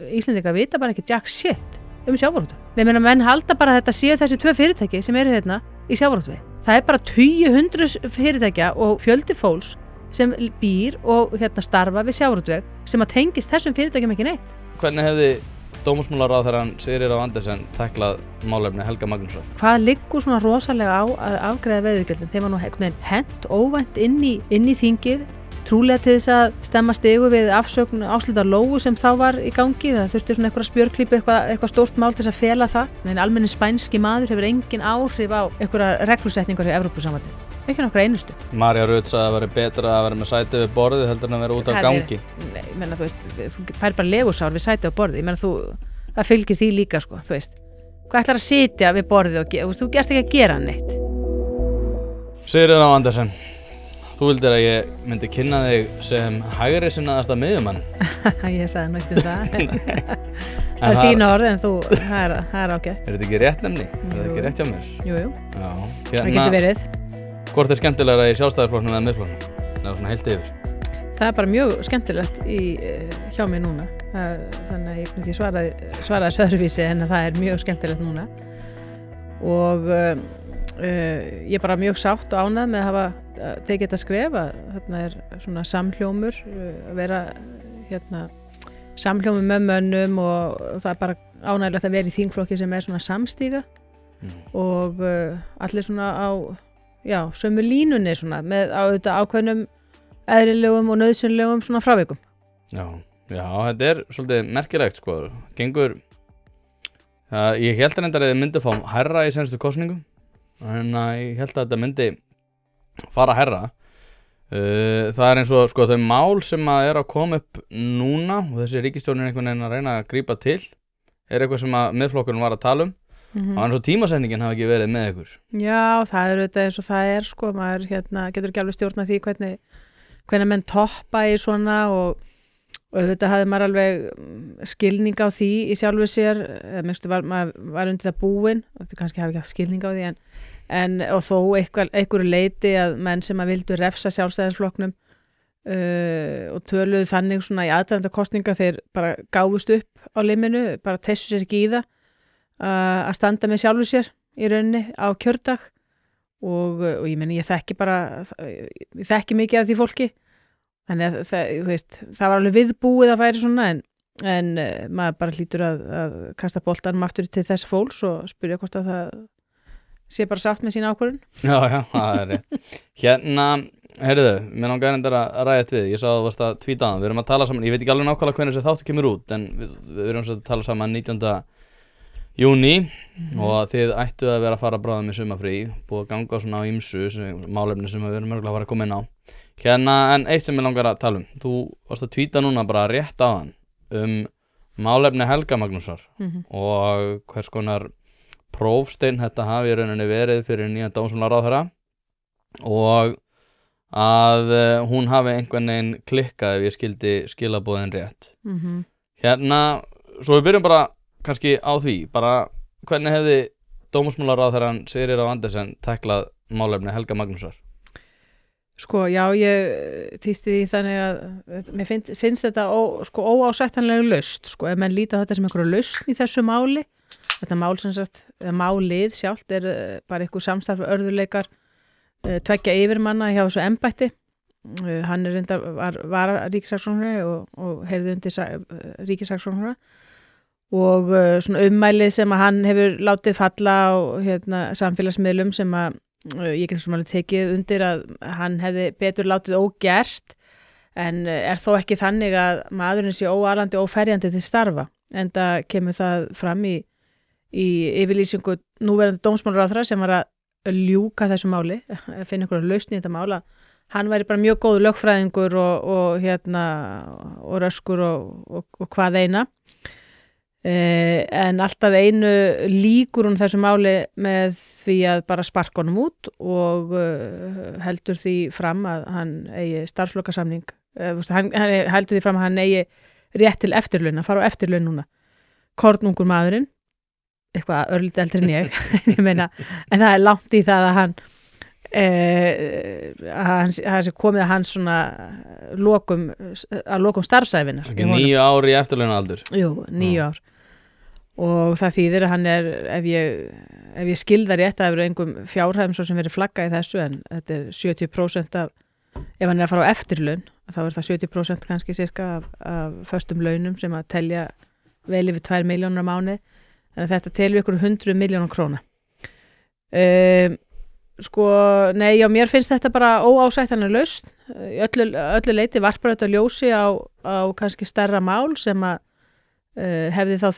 Íslendingar vita bara ekki jack shit sjávarútveg. Nei, menn halda bara að þetta séu þessi 2 fyrirtæki sem eru hérna í sjávarútvegi. Það bara 200 fyrirtækja og fjöldi fólks sem býr og starfa við sjávarútveg sem að tengist þessum fyrirtækjum ekki neitt. Hvernig hefði dómsmálaráðherrann Sigríður Á Andersen tæklað málefni Helga Magnúsar? Hvað liggur svona rosalega á að afgreiða veiðigjöldin? Þeim var nú hent óvænt inn í þingið, trúlega til þess að stemma stigu við afsögn Áslaugar Lóu sem þá var í gangi. Það þurfti svona einhverja spjörklípu, eitthvað stórt mál til þess að fela það. En almenni spænski maður hefur engin áhrif á einhverja reglusetningar í Evrópusambandinu. Ekki nokkra einustu. Marja Rut sagði að það væri betra að vera með sæti við borðið heldur en að vera út á gangi. Nei, menna, þú fær bara legusár við sæti á borðið. Ég menna það fylgir því líka, sko, þú veist. Hvað ætlar að sitja við borðið og þú ert ekki að gera neitt. Sigríður Á Andersen, þú vildir að ég myndi kynna þig sem hægri sinnaðasta miðjumann. Ég sagði nú ekki það. Það er fína orð en það er ágætt. Er þetta ekki rétt nefni? Er þetta ekki rétt hjá mér? Jú. Já. Það getur verið. Hvort er skemmtilegra í Sjálfstæðisflokknum eða Miðflokknum? Eða svona heilt yfir? Það er bara mjög skemmtilegt hjá mér núna. Þannig að ég kann ekki svara þessu öðruvísi en það er mjög skemmtilegt núna. Og ég er bara mjög sátt og ánægð með að hafa tekið þetta skref að þarna er svona samhljómur, að vera samhljómur með mönnum og það er bara ánægilegt að vera í þingflokki sem er svona samstíga og allir svona á sömu línunni svona með ákveðnum eðlilegum og nauðsynlegum svona frávikum. Já, þetta er svolítið merkilegt sko. Gengur, ég held að þið myndi fá hærra í senastu kosningum, en ég held að þetta myndi fara hærra. Það er eins og sko þau mál sem að að koma upp núna og þessi ríkisstjórnin einhvern veginn að reyna að grípa til, eitthvað sem að Miðflokkurinn var að tala um. Og eins og tímasetningin hafi ekki verið með ykkur. Já, það er auðvitað eins og það er sko, maður getur ekki alveg stjórna því hvernig menn toppa í svona og auðvitað hafði maður alveg skilning á því í sjálfu sér, maður var undir það búinn, kannski hafi ekki haft skilning á því og þó einhverju leyti að menn sem að vildu refsa Sjálfstæðisflokknum og töluðu þannig svona í aðdraganda kosninga þeir bara gáfust upp á liminu, bara treystu sér ekki í það að standa með sjálfu sér í rauninni á kjördag og ég meni ég þekki mikið af því fólki þannig að það var alveg viðbúið að væri svona en maður bara hlýtur að kasta boltanum aftur til þess fólks og spyrja hvort að það sé bara sátt með sína ákvörðun. Já, það er rétt. Heyrðu, mér langar að ræða þetta við. Ég sá að þú varst að tvíta við erum að tala saman, ég veit ekki alveg nákvæmlega hvernig þessi þáttur kemur út en við erum að tala saman 19. júní og þið ættu að vera að fara bráðum í sumarfrí, búið að ganga svona á ýmsu málefni sem við erum örgulega að fara að koma inn á. En eitt sem ég langar að tala þú varst að tvíta núna bara rétt áðan málefni Helga Magnúsar og hvers konar prófsteinn þetta hafi í rauninni verið fyrir nýja dómsmálaráðherra og að hún hafi einhvern veginn klikkað ef ég skildi skilaboðin rétt. Svo við byrjum bara kannski á því, bara hvernig hefði dómsmálaráðherrann Sigríður Á Andersen tæklað málefni Helga Magnúsar? Sko, já, ég týsti því þannig að mér finnst þetta óásættanlega laust, sko, ef menn líta þetta sem einhverju lausn í þessu máli. Þetta mál sem sagt, málið sjálft er bara einhver samstarf örðuleikar tveggja yfirmanna hjá þessu embætti. Hann er reyndar var ríkissaksóknari og heyrði undir ríkissaksóknara og svona ummælið sem að hann hefur látið falla á samfélagsmiðlum sem að ég get svona alveg tekið undir að hann hefði betur látið ógert en er þó ekki þannig að maðurinn sé óalandi og óferjandi til starfa enda kemur það fram í yfirlýsingu núverandi dómsmálaráðherra sem var að ljúka þessu máli, að finna einhverja lausn í þetta mála. Hann væri bara mjög góður lögfræðingur og röskur og hvað eina. En alltaf einu líkur hún þessu máli með því að bara sparka honum út og heldur því fram að hann eigi starfslokasamning hann heldur því fram að hann eigi rétt til eftirlaun, að fara á eftirlaun núna kornungur maðurinn eitthvað örlítið eldri en ég meina, en það er langt í það að hann að það sé komið að hans svona lokum starfsæfinar. Ekki 9 ár í eftirlaunaaldur. Jú, 9 ár. Og það þýðir að hann ef ég skilða rétt að það eru engum fjárhæðum svo sem verið flaggað í þessu, en þetta 70% af, ef hann að fara á eftirlaun, þá það 70% kannski cirka af föstum launum sem að telja vel yfir 2 milljónir á mánuði, en þetta telur ykkur 100 milljónir króna. Nei, mér finnst þetta bara óásættanleg lausn. Í öllu leyti varpar þetta ljósi á kannski stærra mál sem að hefði þá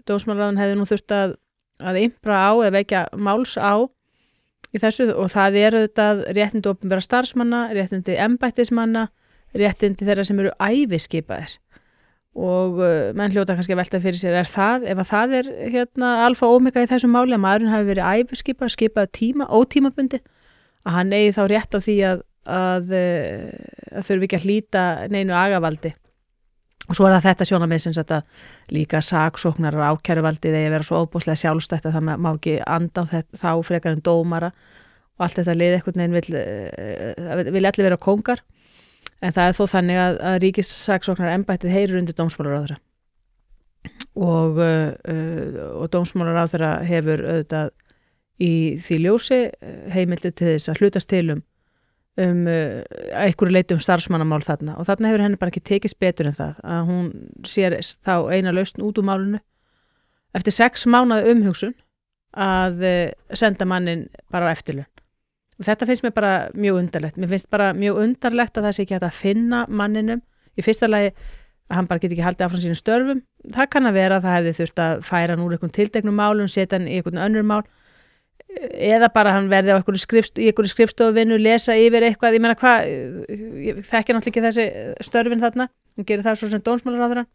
dómsmálaráðin hefði nú þurft að impra á eða vekja máls á í þessu, og það auðvitað réttindi opinberra starfsmanna, réttindi embættismanna, réttindi þeirra sem eru æviskipaðir, og menn hljóta kannski að velta fyrir sér, ef það alfa og omega í þessum máli, að maðurinn hafi verið skipað ótímabundi, að hann eigi þá rétt á því að þurfi ekki að hlíta neinu agavaldi. Og svo það þetta sjónarmið sem þetta líka saksóknarar ákæruvaldið eigi að vera svo óbúslega sjálfstætt að það má ekki anda á þá frekar en dómara, og allt þetta lið einhvern veginn vil allir vera kóngar, en það þó þannig að ríkissaksóknarar embættið heyrir undir dómsmálaráðherra, og dómsmálaráðherra hefur auðvitað í því ljósi heimildi til þess að hlutast til einhverju leyti starfsmannamál þarna, og þarna hefur henni bara ekki tekist betur en það að hún sér þá eina lausn út úr málinu eftir 6 mánaða umhugsun að senda mannin bara á eftirlaun. Og þetta finnst mér bara mjög undarlegt. Mér finnst bara mjög undarlegt að það sé ekki hægt að finna manninum. Í fyrsta lagi að hann bara geti ekki haldið áfram sínum störfum. Það kann að vera að það hefði þurft að færa hann úr einhvern tilteknum málum, setja hann í einhvern önnur mál, eða bara hann verði á einhverju skrifstofuvinnu, lesa yfir eitthvað. Ég meina ég þekki náttúrulega ekki þessi störfin þarna, hún gerir það svo sem dómsmálaráðherra,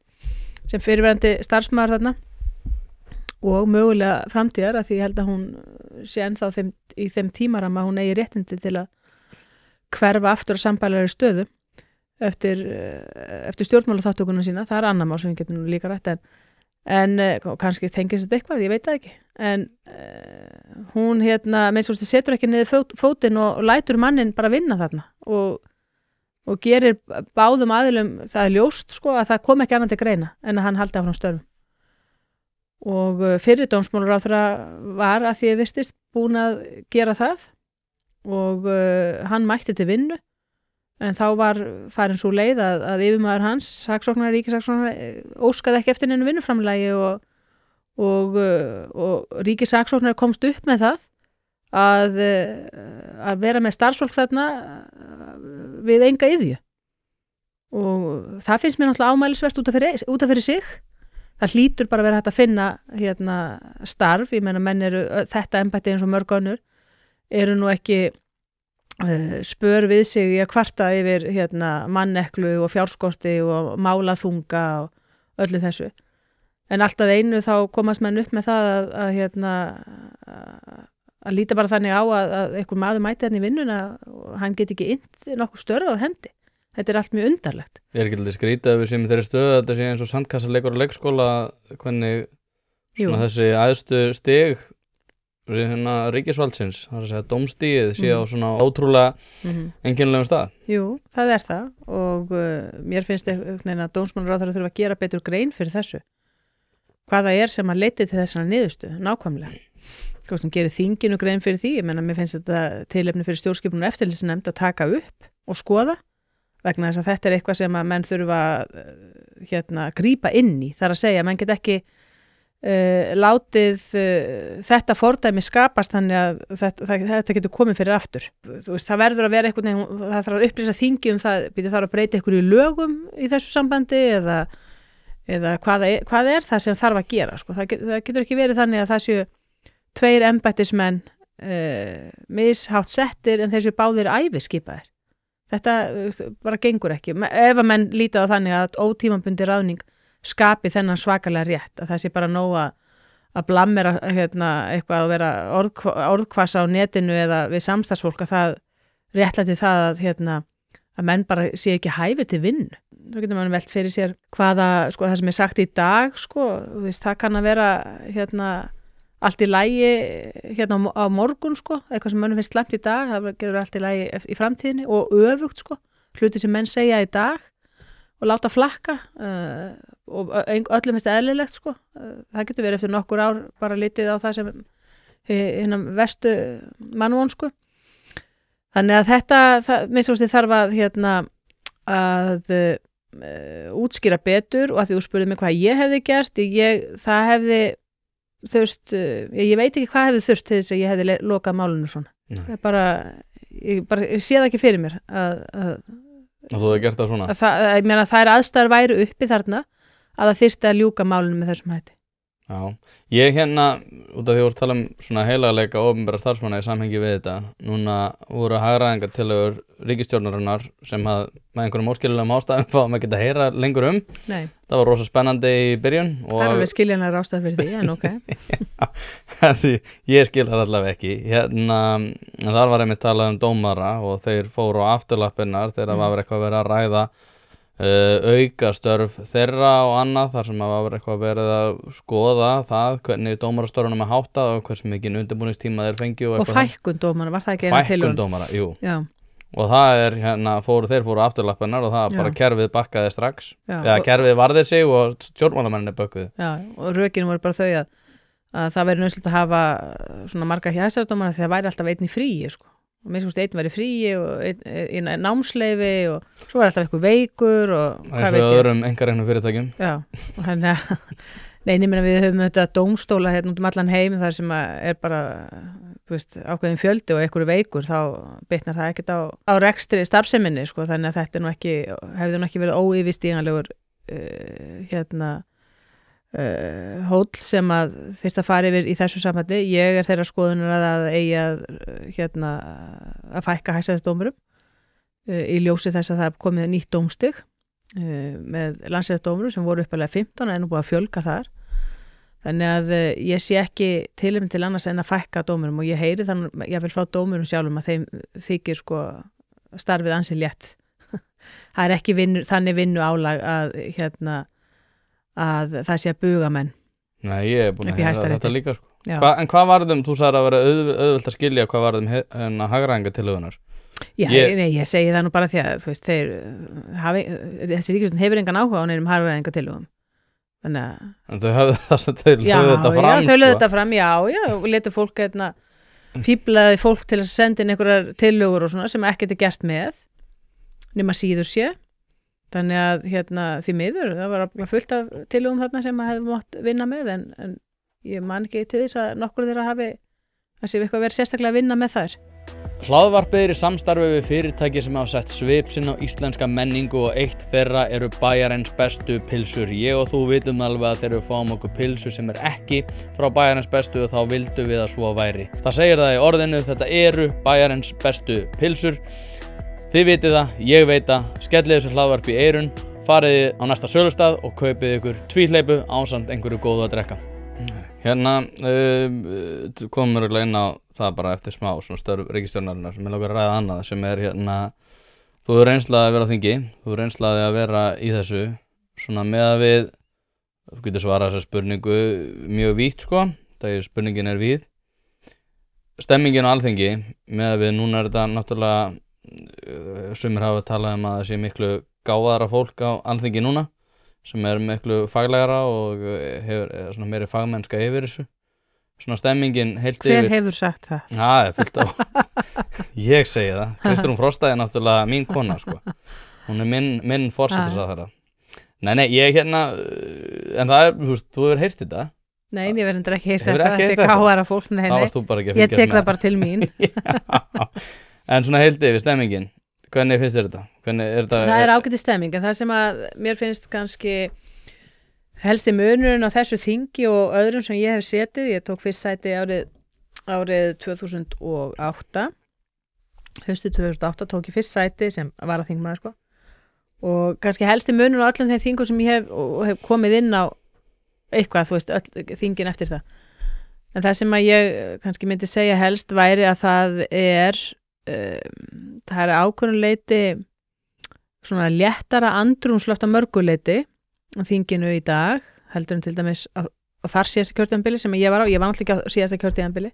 sem fyrirverandi starfsmaður þarna, og mögulega framtíðar, að því ég held að hún sé ennþá í þeim tímaramma hún eigi réttindi til að hverfa aftur á sambærilegri stöðu eftir stjórnmálaþátttökuna sína. Það annar mál sem við getum líka rætt, en kannski tengist þetta eitthvað, ég veit það ekki, en hún minnst setur ekki niður fótinn og lætur mannin bara vinna þarna, og gerir báðum aðilum það ljóst að það kom ekki annað til greina en að hann haldi áfram störfum. Og fyrir dómsmálaráðherra var, að því ég virtist, búin að gera það, og hann mætti til vinnu, en þá var farin svo leið að yfirmaður hans, ríkissaksóknari, óskaði ekki eftir neinu vinnuframlagi, og ríkissaksóknari komst upp með það að vera með starfsfólk þarna við enga iðju, og það finnst mér náttúrulega ámælisvert út af fyrir sig. Það hlýtur bara að vera hægt að finna starf. Ég meina, menn þetta embætti eins og mörg önnur eru nú ekki spör við sig í að kvarta yfir manneklu og fjárskorti og málaþunga og öllu þessu, en alltaf einu þá komast menn upp með það að líta bara þannig á að einhver maður mæti hann í vinnuna og hann get ekki innt nokkuð störf á hendi. Þetta allt mjög undarlegt. Ég ekki alltaf skrítið að við séum í þeirri stöðu að þetta sé eins og sandkassaleikur á leikskóla, hvernig þessi æðstu stig ríkisvaldsins, það að segja dómstigið, sé á svona ótrúlega einkennilegum stað. Jú, það það, og mér finnst að dómsmálaráðherra þurfa að gera betur grein fyrir þessu. Hvaða sem að leiti til þessana niðurstöðu, nákvæmlega. Hvort gerir þinginu grein fyrir því. Ég meina, mér finnst þetta tilefni fyrir stjórnskipunar og eftirlitsnefnd að taka upp og skoða, vegna þess að þetta eitthvað sem að menn þurfa grípa inn í. Það að segja, menn get ekki látið þetta fordæmi skapast þannig að þetta getur komið fyrir aftur. Það verður að vera eitthvað, það þarf að upplýsa þingi það, þarf að breyta einhverju lögum í þessu sambandi, eða hvað það sem þarf að gera. Það getur ekki verið þannig að það séu 2 embættismenn mishátt settir en þessu báðir æviskipaðir. Þetta bara gengur ekki. Ef að menn líta á þannig að ótímabundi ráðning skapi þennan svakalega rétt, að það sé bara nóg að blammera eitthvað að vera orðkvassa á netinu eða við samstarfsfólk, að það réttlæti það að menn bara sé ekki hæfi til vinnu. Þá getur mann velt fyrir sér hvaða, það sem sagt í dag, það kann að vera allt í lagi hérna á morgun sko, eitthvað sem mönnum finnst slæmt í dag, það getur allt í lagi í framtíðinni og öfugt sko, hluti sem menn segja í dag og láta flakka og öllum finnst eðlilegt sko, það getur verið eftir nokkur ár bara litið á það sem hérna vestu mannvonsku. Þannig að þetta, minnst kosti þarf að hérna að útskýra betur og að því þú spurði mig hvað ég hefði gert, það hefði þurft, ég veit ekki hvað hefði þurft til þess að ég hefði lokað málinu svona. Ég sé það ekki fyrir mér að þú hefði gert það svona? Ég meina að þær aðstæður væru uppi þarna að það þyrfti að ljúka málinu með þessum hætti. Já, ég hérna, út af því að voru að tala svona heilagarleika opinberra starfsmanna í samhengi við þetta, núna voru hagræðingartillögur ríkisstjórnarinnar sem að með einhverjum óskiljulegum ástæðum fá að geta heyra lengur Nei. Það var rosa spennandi í byrjun. Það er alveg skiljanlegar ástæður fyrir því, en ok. Já, ég skil það allavega ekki. Hérna, þar var einmitt talað dómara og þeir fóru á afturlappirnar þegar það var eitthvað verið að ræða auka störf þeirra og annað þar sem að var eitthvað verið að skoða það hvernig dómarastörfunum er háttað og hversu mikið undirbúningstíma þeir fengju og fækkun dómara, var það ekki eina tilhögun? Fækkun dómara, jú. Já. Og það er hérna, þeir fóru afturlappinar og það bara kerfið bakkaði strax eða kerfið varði sig og stjórnmálamenninni bökkuði. Já, og rökin voru bara þau að það væri nauðsynlegt að hafa svona marga hæstaréttardómara því það væri alltaf einn í fríi sko. Og minnst kosti einn var í fríi og einn námsleyfi og svo var alltaf eitthvað veikur og hvað veit ég. Það er svo öðrum einkareknum fyrirtækjum. Já, og þannig að neini, við höfum þetta dómstóla hérna út allan heim þar sem er bara, þú veist, ákveðin fjöldi og einhverju veikur, þá bitnar það ekkert á rekstri starfseminni, sko, þannig að þetta hefði nú ekki verið óyfirstíganlegur hóll sem að þyrfti að fara yfir í þessu sambandi. Ég er þeirra skoðunar að eigi að fækka hæstaréttardómurum í ljósi þess að það er komið nýtt dómstig með landsréttardómurum sem voru uppalega 15 en nú búið að fjölga þar. Þannig að ég sé ekki tilefni til annars en að fækka dómurum og ég heyri þannig, ég vil frá dómurum sjálfum að þeim þykir sko starfið ansi létt. Það er ekki þannig vinnu álag að það sé að buga menn. Nei, ég er búin að heyra þetta líka sko. En hvað varðum, þú sagðir að vera auðvelt að skilja hvað varðum hagræðingartillögunar? Já, ég segi það nú bara því að þú veist, þessi ríkisstjórn hefur engan áhuga á neinum hagræðingartillögum. Þannig að... En þau höfðu það sem þau lögðu þetta fram, Já, þau lögðu þetta fram, já, og letu fólk fíblaði fólk til að senda inn einhverjar tillögur og svona sem ekkert er gert með, nema síður sé. Þannig að því miður, það var fullt af tillögum þarna sem maður hefði mátt vinna með en ég man ekki til þess að nokkur þeirra hafi eitthvað verið sérstaklega að vinna með þær. Hlaðvarpið er í samstarfi við fyrirtæki sem hafa sett svip sinn á íslenska menningu og eitt þeirra eru Bæjarins bestu pylsur. Ég og þú vitum alveg að þegar við fáum okkur pylsu sem er ekki frá Bæjarins bestu og þá vildum við að svo væri. Það segir það í orðinu, þetta eru Bæjarins bestu pylsur. Þið vitið það, ég veit það, skellið þessu hlaðvarp í eyrun, farið á næsta sölustað og kaupið ykkur tvíhleypu ásamt einhverju góðu að drekka. Hérna komum við inn á það bara eftir smá svona störf ríkisstjórnarinnar sem langar að ræða annað sem er þú hefur reynslaði að vera á þingi, þú hefur reynslaði að vera í þessu svona með að við, þú getur svarað þessa spurningu mjög vítt sko, þegar spurningin er víð. Stemmingin á Alþingi með að við núna er þetta náttúrulega sumir hafa talað að það sé miklu gáðara fólk á Alþingi núna sem er miklu faglegara og hefur svona meiri fagmennska yfir þessu. Svona stemmingin heilt yfir. Hver hefur sagt það? Það er fullt á. Ég segi það. Kristrún Frosta er náttúrulega mín kona, sko. Hún er minn forsætisráðherra. Nei, ég en það er, þú hefur heyrt þetta. Nei, ég verður ekki heyrt þetta, þessi gáðara fólk. Nei, ég tek það bara til mín. En svona heilt yfir stemmingin. Hvernig finnst þér þetta? Það er ágætis stemming, en það sem að mér finnst kannski helsti munurinn á þessu þingi og öðrum sem ég hef setið, ég tók fyrst sæti árið 2008, haustið 2008 tók ég fyrst sæti sem varaþingmaður sko, og kannski helsti munurinn á öllum þeim þingum sem ég hef komið inn á eitthvað, þú veist, öll þingin eftir það. En það sem að ég kannski myndi segja helst væri að það er ákveðnuleiti svona léttara andrúmsloft að mörguleiti á þinginu í dag heldur en til dæmis á og þar síðasta kjörtíðanbili sem ég var náttúrulega ekki á síðasta kjörtíðanbili.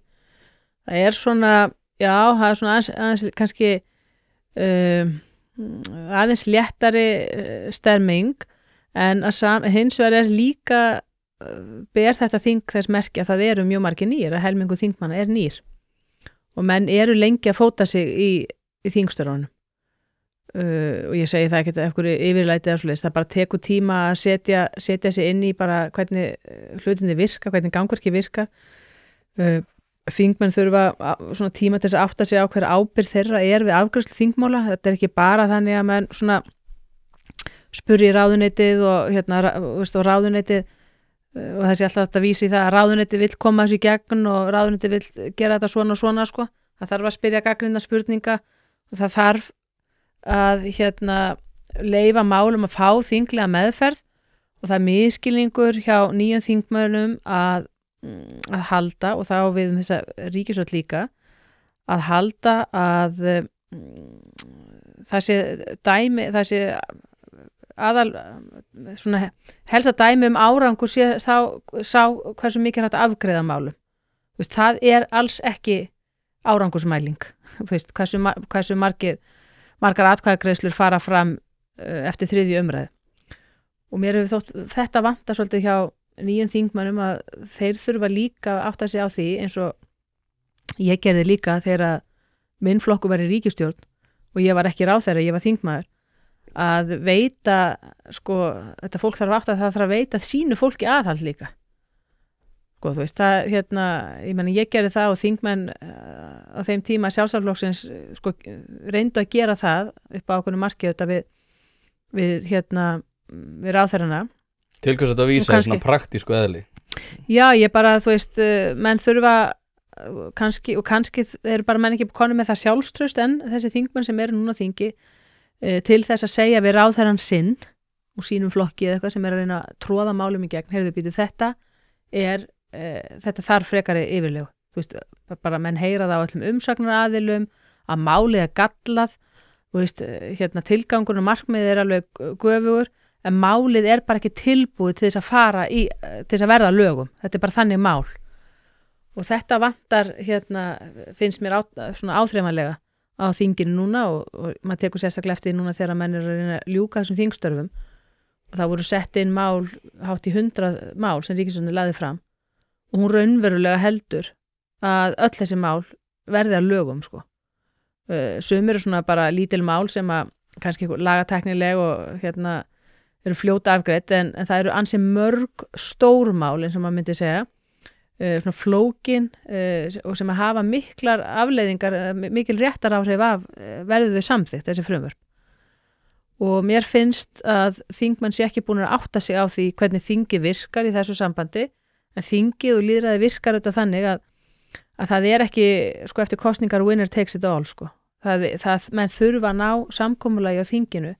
Það svona, já, það svona aðeins kannski aðeins léttari stemming, en hins vegar líka ber þetta þing þess merki að það eru mjög margir nýr, að helmingu þingmanna nýr og menn eru lengi að fóta sig í þingstörfunum. Og ég segi það ekki eftir yfirlætið og svoleiðis, það bara tekur tíma að setja sig inn í bara hvernig hlutinni virka, hvernig gangverki virka. Þingmenn þurfa svona tíma til þess að átta sig á hver ábyrgð þeirra við afgreiðslu þingmála. Þetta ekki bara þannig að menn svona spurji ráðuneytið og ráðuneytið og það sé alltaf að vísa í það að ráðuneytið vill koma þessu í gegn og ráðuneytið vill gera þetta svona og svona sko. Það þarf að spyrja gagnrýna spurninga og það þarf að leyfa málum að fá þinglega meðferð og það misskilningur hjá nýjum þingmönnum að halda, og þá við þessa ríkisstjórn líka, að halda að það sé aðal svona helsta dæmi árangur sé sá hversu mikið hægt að afgreiða málum. Það alls ekki árangursmæling. Hversu margar atkvæðagreiðslur fara fram eftir 3. umræðu. Og mér hefur þótt þetta vantar svolítið hjá nýjum þingmönnum að þeir þurfa líka að átta sig á því, eins og ég gerði líka þegar minn flokkur var í ríkisstjórn og ég var ekki ráðherra, ég var þingmaður, að veita, sko, þetta fólk þarf að átta að veita sínu fólki aðhald líka. Sko, þú veist, ég gerði það og þingmenn á þeim tíma Sjálfstæðisflokksins sko, reyndu að gera það upp á ákveðnu marki þetta við ráðherrana. Til hvers þetta vísa í svona praktísku eðli? Já, ég bara, þú veist, menn þurfa kannski eru bara menn ekki konum með það sjálfstraust en þessi þingmenn sem eru núna á þingi til þess að segja við ráðherran sinn og sínum flokki eða eitthvað sem að reyna að tróða málum í gegn, heyrðu býtu, þetta þarf frekari yfirlegu. Þú veist, bara menn heyra það á öllum umsagnaraðilum að málið gallað, þú veist, tilgangurinn og markmiðið alveg göfugur, en málið bara ekki tilbúið til þess að fara til þess að verða lögum. Þetta bara þannig mál. Og þetta vantar, finnst mér svona áþreifanlega á þinginu núna og maður tekur sérstaklega eftir núna þegar menn eru að reyna að ljúka þessum þingstörfum. Og það voru sett inn mál, hátt í 100 mál sem ríkisstjórnin lagði fram og hún raunverulega heldur að öll þessi mál verði að lögum, sko. Sumir eru svona bara lítil mál sem að kannski lagatæknileg og eru fljóta afgreidd, en það eru ansi mörg stór mál, eins og maður myndi segja, svona flókin og sem að hafa miklar afleiðingar, mikil réttaráhrif af verðu þau samþykkt, þessi frumvörp. Og mér finnst að þingmenn sé ekki búin að átta sig á því hvernig þingi virkar í þessu sambandi, en þingið og lýðræði virkar auðvitað þannig að það ekki, sko, eftir kosningar winner takes it all, sko. Menn þurfa að ná samkomulagi á þinginu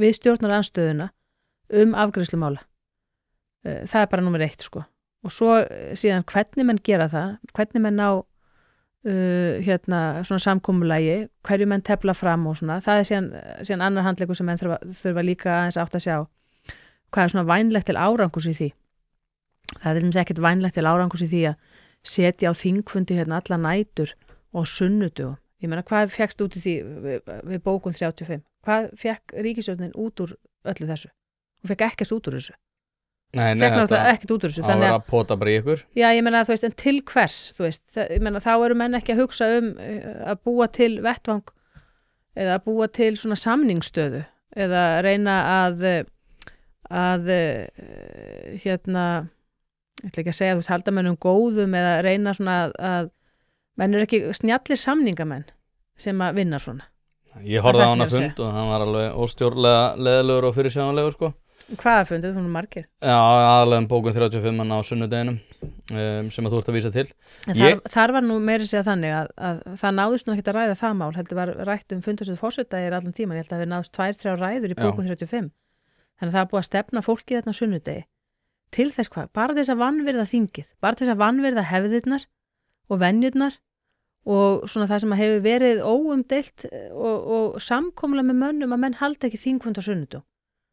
við stjórnarandstöðuna afgreiðslumála. Það bara númer 1, sko. Og svo síðan hvernig menn gera það, hvernig menn ná svona samkomulagi, hverju menn tefla fram og svona, það síðan annar handleikur sem menn þurfa líka aðeins átt að sjá hvað svona vænlegt til árangurs í því. Það ekkert vænlegt til árangurs í því að setja á þingfundi alla nætur og sunnudugum. Ég meina, hvað fékkst út í því við bókun 35? Hvað fekk ríkisstjórnin út úr öllu þessu? Hún fekk ekkert út úr þessu. Nei, ekkert út úr þessu. Það var að pota bara í ykkur. Já, ég meina, þú veist, en til hvers, þú veist, ég meina, þá eru menn ekki að hugsa að búa til vettvang eða að búa til svona samningsstöðu eða reyna ég ætla ekki að segja, þú veist, halda mennum góðum eða reyna svona að menn eru ekki snjallir samningamenn sem að vinna svona. Ég horfði á hana fund og hann var alveg óstjórnlega leðilegur og fyrirsjáanlegur, sko. Hvaða fundið? Þú margir? Já, aðalega bókun 35 á sunnudeginum sem að þú ert að vísa til. Þar var nú meira að segja þannig að það náðist nú ekki að ræða það mál, heldur var rætt fundarstöð forseta allan tíman, ég held að það náðist 2-3 ræður í bókun 35. Þannig að það búið að stefna fólki þarna sunnudegi. Til þess hvað? Bara þess að vanvirða þingið, bara þess að vanvirða hefðirnar og venjurnar og svona það sem hefur verið óumdeilt og samkomla með mönnum að menn halda ekki þingfund á sunnudum.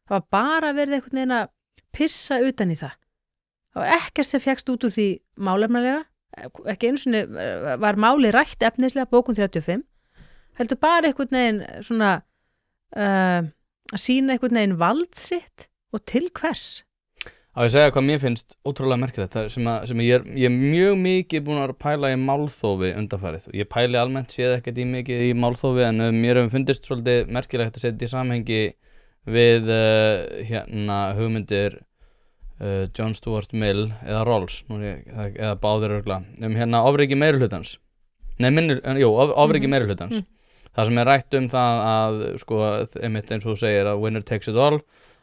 Það var bara verið einhvern veginn að pissa utan í það. það var ekkert sem fékkst út úr því málefnalega, ekki einu sinni var máli rætt efnislega bókun 35, heldur bara einhvern veginn svona að sýna einhvern veginn vald sitt og til hvers. Á ég segja hvað mér finnst ótrúlega merkilegt, það sem ég er mjög mikið búin að pæla í málþófi undanfarið. Ég pæli almennt séð ekkert í mikið í málþófi en mér hefur fundist svolítið merkilegt að setja í samhengi við hugmyndir John Stuart Mill eða Rawls, eða báðir örugglega, ofríki meirihlutans. Ofríki meirihlutans. Það sem rætt það að, sko, einmitt eins og þú segir að winner takes it all,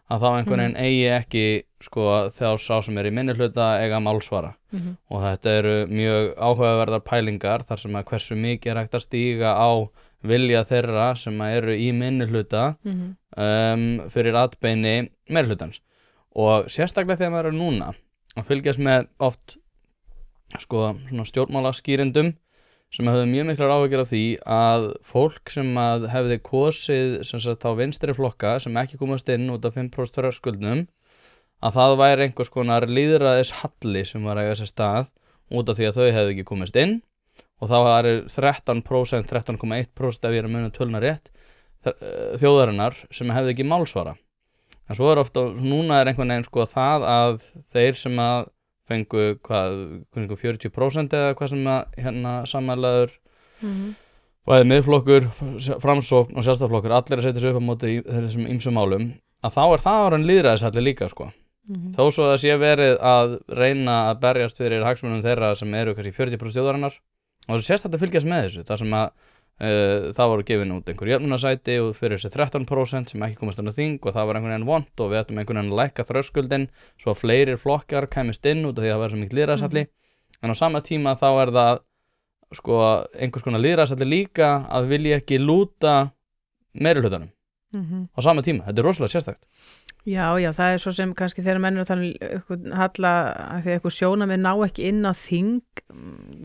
að þá einhvern veginn eigi ekki, sko, þá sá sem í minnihluta eiga málsvara. Og þetta eru mjög áhugaverðar pælingar þar sem að hversu mikið hægt að stíga á vilja þeirra sem eru í minnihluta fyrir atbeini meirihlutans. Og sérstaklega þegar maður núna að fylgjast með oft, sko, svona stjórnmálaskýrendum sem hefðu mjög miklar áhyggjur af því að fólk sem að hefði kosið sem sagt á vinstri flokka sem ekki komast inn út af 5% þröskuldnum að það væri einhvers konar lýðræðishalli sem var að eiga sér stað út af því að þau hefðu ekki komast inn og þá var 13%, 13,1% ef ég er að muna töluna rétt þjóðarinnar sem hefði ekki málsvara. En svo ofta, núna einhvern veginn sko það að þeir sem að fengu 40% eða hvað sem að samanlegaður bæði miðflokkur, framsókn og sjálfstæðisflokkur allir að setja sig upp á móti í þessum ýmsum málum að þá það orðin lýðræðishalli líka sko. Þó svo að sé verið að reyna að berjast fyrir hagsmunum þeirra sem eru kannski 40% þjóðarinnar og þessu sérstætt að fylgjast með þessu þar sem að það voru gefin út einhver jöfnunarsæti og fyrir þessi 13% sem ekki komast inn á þing og það var einhvern veginn vont og við ættum einhvern veginn að lækka þröskuldin svo að fleiri flokkar kæmist inn út af því að það var svo mikið lýðræðishalli en á sama tíma þá það sko einhvers konar lýðræðishalli líka að vilja ekki lúta meirihlutanum á sama tíma, þetta rosalega sérstakt. Já, það svo sem kannski þegar menn eru að tala um halla að því að eitthvað sjónarmið ná ekki inn á þing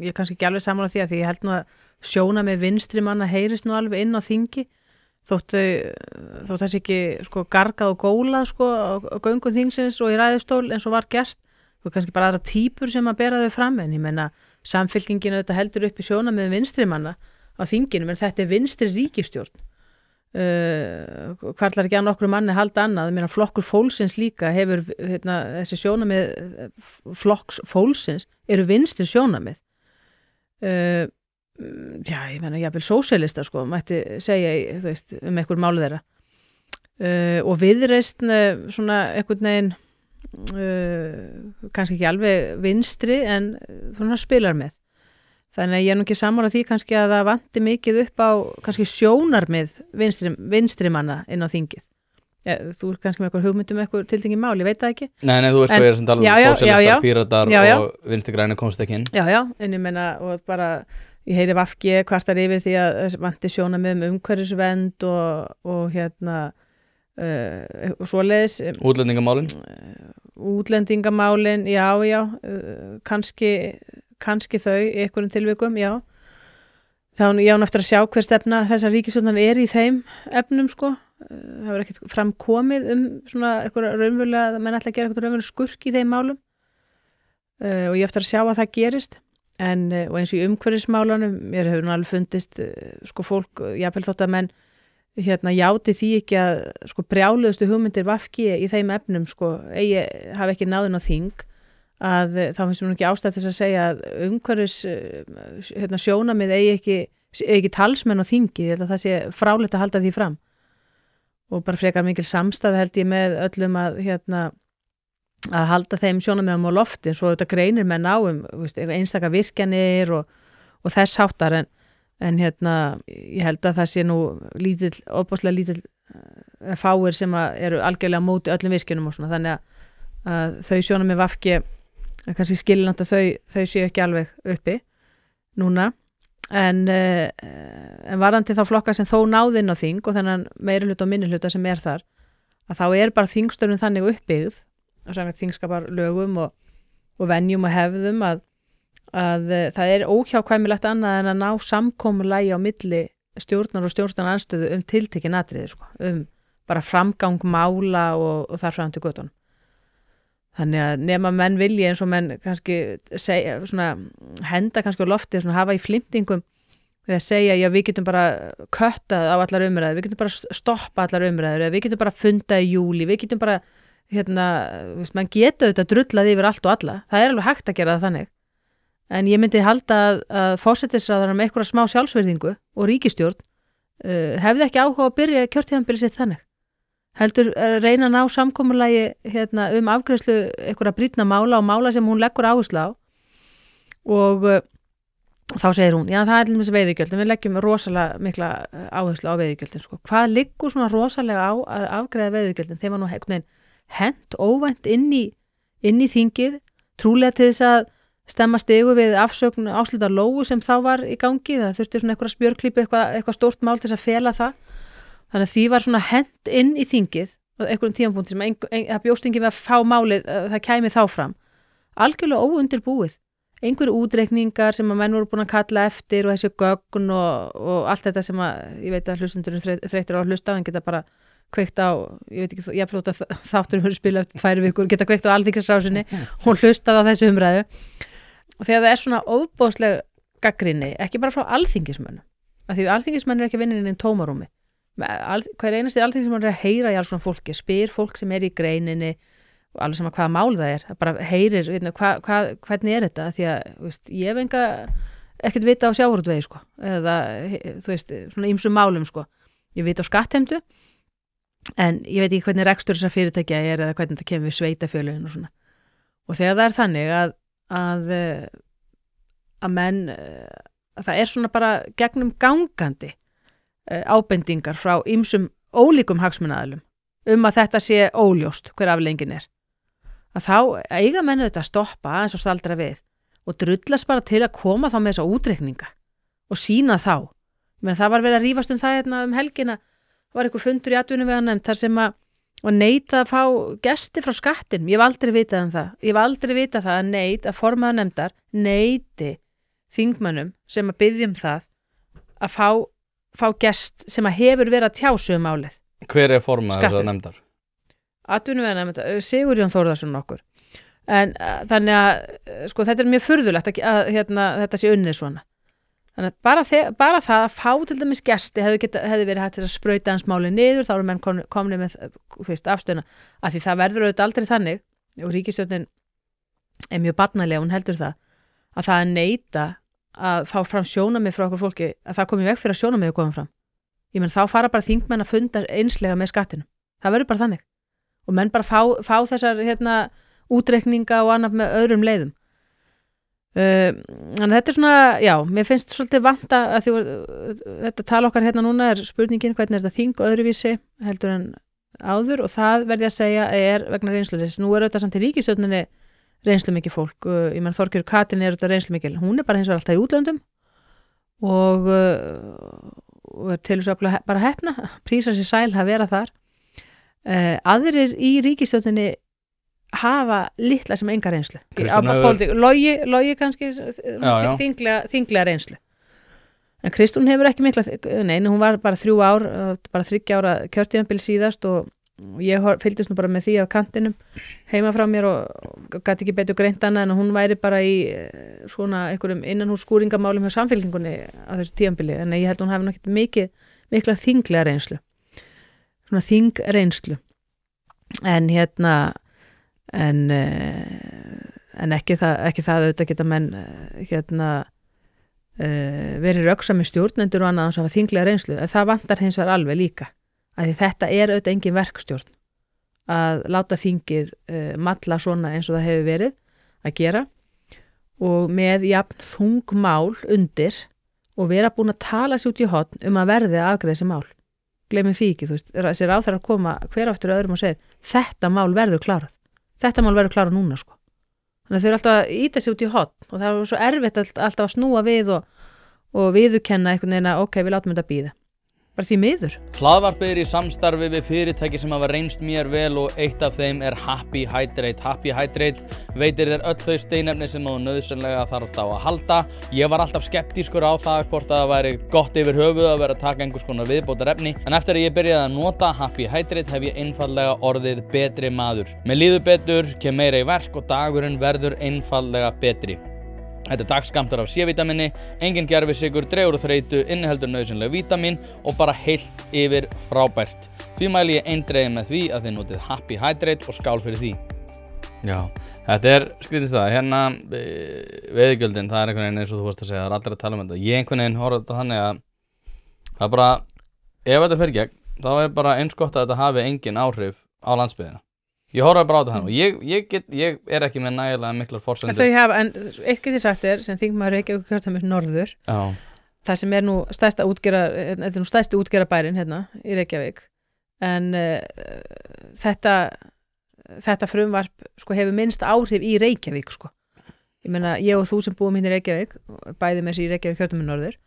ég kannski ekki alveg sammála því að því ég held nú að sjónarmið vinstri manna heyrist nú alveg inn á þingi þótt þessi ekki sko gargað og gólað sko á göngum þingsins og í ræðustól eins og var gert og kannski bara aðra típur sem að bera þau fram en ég meina samfylkingin auðvitað heldur upp í sjónarmið vinstri manna á þinginu en þetta vinstri ríkisstjórn hvarlar ekki að nokkru manni halda annað, ég meina flokkur fólksins líka hefur þessi sjónarmið flokks fólksins eru vinstri sjónarmið ég meina jafnvel sósíalista sko, mætti segja þú veist, einhver máli þeirra og Viðreisn svona einhvern veginn kannski ekki alveg vinstri en svona spilar með þannig að ég nú ekki sammála því kannski að það vanti mikið upp á kannski sjónarmið vinstri manna inn á þingið þú kannski með eitthvað hugmyndum eitthvað tiltengi mál, ég veit það ekki Nei, þú veist hvað ég sem tala sósíalistar, píratar og vinstri græni komst ekki inn en ég meina og bara ég heyri VG kvartar yfir því að vanti sjónarmið umhverfisvernd og og svoleiðis útlendingamálin kannski þau í einhverjum tilvikum, þá ég án eftir að sjá hver stefna þessar ríkisstjórnar í þeim efnum sko, það hefur ekkert framkomið svona eitthvað raunverulega, menn ætla að gera eitthvað raunverulega skurk í þeim málum og ég eftir að sjá að það gerist og eins og í umhverfismálanum mér hefur nú alveg fundist sko fólk, jafnvel þótt að menn játi því ekki að sko brjáluðustu hugmyndir VG í þeim efnum sko hafi ekki náðin á þing að þá finnst mér ekki ástæð þess að segja að umhverfis sjónarmið eigi ekki talsmenn á þingi, ég held að það sé fráleitt að halda því fram og bara frekar mikil samstæð held ég með öllum að halda þeim sjónarmiðum á lofti eins og þetta greinir menn á einstaka virkjanir og þess háttar en ég held að það sé nú óbúslega lítill fáir sem eru algjörlega á móti öllum virkjunum og svona þannig að þau sjónarmið VG kannski skiljanlegt að þau séu ekki alveg uppi núna en varðandi þá flokka sem þó náðu inn á þing og þennan meirihluta og minnihluta sem þar að þá bara þingstörfin þannig uppbyggð og samkvæmt þingskaparlögum og venjum og hefðum að það óhjákvæmilegt annað en að ná samkomulagi á milli stjórnar og stjórnarandstöðu tiltekin atriði sko, bara framgang mála og þar fram til götunum Þannig að nema menn vilji eins og menn kannski segja, svona, henda kannski á loftið, svona hafa í flimtingum þegar segja, já við getum bara köttað á allar umræður, við getum bara stoppa allar umræður, eða við getum bara funda í júli, við getum bara, mann getur þetta drullað yfir allt og alla, það alveg hægt að gera það þannig. En ég myndi halda að forsætisráðherra með einhverja smá sjálfsvirðingu og ríkisstjórn hefði ekki áhuga að byrja kjörtímabilið sitt þannig. Heldur reyna að ná samkomulagi afgreiðslu einhverja brýnna mála og mála sem hún leggur áherslu á og þá segir hún, já það til dæmis veiðigjöld, en við leggjum rosalega mikla áherslu á veiðigjöldin, sko. Hvað liggur svona rosalega á að afgreiða veiðigjöldin? Þeim var nú hent óvænt inn í þingið, trúlega til þess að stemma stigu við afsögn Áslaugar Lóu sem þá var í gangi, það þurfti svona einhverja spjörklípu, eitthvað stórt mál til þess að fela það. Þannig að því var svona hent inn í þingið á einhverjum tímapunkti sem það bjóst enginn við að fá málið, það kæmi þá fram. Algjörlega óundirbúið. Einhverju útreikningar sem að menn voru búin að kalla eftir og þessi gögn og allt þetta sem að, ég veit að hlustundur þreyttir á að hlusta á, en geta bara kveikt á, ég veit ekki, ég flóta þátturum fyrir spila eftir 2 vikur, geta kveikt á Alþingisrásinni og hlustað á þessu umræðu. Og þegar það svona ofboðsleg gagnrýni, ekki bara frá alþingismönnum, af því alþingismenn ekki að vinna inn í tómarúmi. Hver einasti alþingismenn að heyra í alls svona fólki, spyr fólk sem í greininni og alveg sama hvaða mál það bara heyrir, hvernig þetta, því að, ég hef ekkert vita á sjávarútvegi, sko, eða, svona ýmsum málum, sko. Ég veit á skattheimtu, en ég veit ekki hvernig rekstur þessar fyrirtækja eða hvernig þetta kemur við sveitafjölugin og svona. Og þegar það þannig að menn, það svona bara gegnum gangandi ábendingar frá ýmsum ólíkum hagsmunaaðilum að þetta sé óljóst hver afleiðingin að þá eiga menn auðvitað að stoppa eins og staldra við og drullast bara til að koma þá með þessa útreikninga og sína þá. Menn það var verið að rífast það helgina, var einhver fundur í atvinnuveganefnd þar sem að neita að fá gesti frá skattinum. Ég hef aldrei vitað það. Ég hef aldrei vitað það að formaður nefndar neiti þingmönnum sem að biðja það að fá gest sem að hefur verið að tjásu málið. Hver formaður þessar nefndar? Atvinnuveganefndar, Sigurjón Þórðarsson okkur. En þannig að sko þetta mjög furðulegt að þetta sé unnið svona. Þannig að bara það að fá til dæmis gesti hefði verið hægt til að sprauta hans máli niður, þá eru menn komni með afstöðuna, að því það verður auðvitað aldrei þannig, og ríkisstjórnin mjög barnalega, hún heldur það að það neita að fá fram sjónarmið frá okkur fólki, að það komi veg fyrir að sjónarmið komið fram. Ég menn þá fara bara þingmenn að funda einslega með skattinu. Það verður bara þannig. Og menn bara fá þessar útreikninga og annað með öðrum leiðum. Þannig að þetta svona, já, mér finnst svolítið vanta að þetta tala okkar núna spurningin hvernig þetta þing öðruvísi heldur en áður, og það verði að segja vegna reynsluleysis. Nú auðvitað samt í ríkisstjórninni reynslu mikið fólk, ég menn Þorgerður Katrín auðvitað reynslu mikil, hún bara hins vegar alltaf í útlöndum og til þess að bara heppna, prísa sér sæl að vera þar. Aðrir í ríkisstjórninni hafa litla sem enga reynslu. Logi kannski þinglega reynslu. En Kristrún hefur ekki mikla, hún var bara 3 ár, bara 3 ára kjörtímabil síðast og ég fylgdist nú bara með því af kantinum heima frá mér og gat ekki betur greint annað en að hún væri bara í svona einhverjum innanhús skúringamálum hjá Samfylkingunni á þessu tímabili, en ég held hún hafi náttúrulega mikla þinglega reynslu. Svona þingreynslu. En ekki það auðvitað geta menn verið röksami stjórnendur og annað sem hafa þinglega reynslu, en það vantar hins vegar alveg líka, að þetta auðvitað engin verkstjórn að láta þingið malla svona eins og það hefur verið að gera og með jafn þung mál undir og vera búin að tala sér út í horn að verði að afgreiða þessi mál. Gleymum því ekki, þessi ráðherrar að koma hver aftur öðrum og segir, þetta mál verður klárað. Þetta mál verður klárað núna, sko. Þannig að þau eru alltaf að íta sig út í horn og það er svo erfitt alltaf að snúa við og viðurkenna einhvern veginn að ok, við látum þetta bíða. bara því miður. Hlaðvarpið í samstarfi við fyrirtæki sem hafa reynst mér vel og eitt af þeim Happy Hydrate. Happy Hydrate veitir þér öll þau steinefni sem þú nauðsynlega þarft á að halda. Ég var alltaf skeptískur á það hvort það væri gott yfir höfuð að vera að taka einhvers konar viðbótarefni, en eftir að ég byrjaði að nota Happy Hydrate hef ég einfaldlega orðið betri maður. Mér líður betur, kem meira í verk og dagurinn verður einfaldlega betri. Þetta dagskammtur af C-vítamini, engin gervisykur, dregur úr þreytu, inniheldur nauðsynleg vítamin og bara heilt yfir frábært. Því mæli ég eindregið með því að þið notið Happy Hydrate og skál fyrir því. Já, þetta skrítið það. Hérna, veiðigjöldin, það einhvern veginn eins og þú varst að segja, það allir að tala um þetta. Ég einhvern veginn horfði þetta þannig að það bara, ef þetta fer gegn, þá bara eins gott að þetta hafi engin áhrif á landsbyggðina. Ég horfði bara á þetta hann og ég ekki með nægilega miklar forsendur. En eitt getið sagt sem þingmaður Reykjavík kjördæmis norður, það sem nú stærsti útgerðarbærinn hérna í Reykjavík, en þetta frumvarp hefur minnst áhrif í Reykjavík Ég meina, ég og þú sem búum hérna í Reykjavík, bæði með þessi í Reykjavík kjördæmis norður,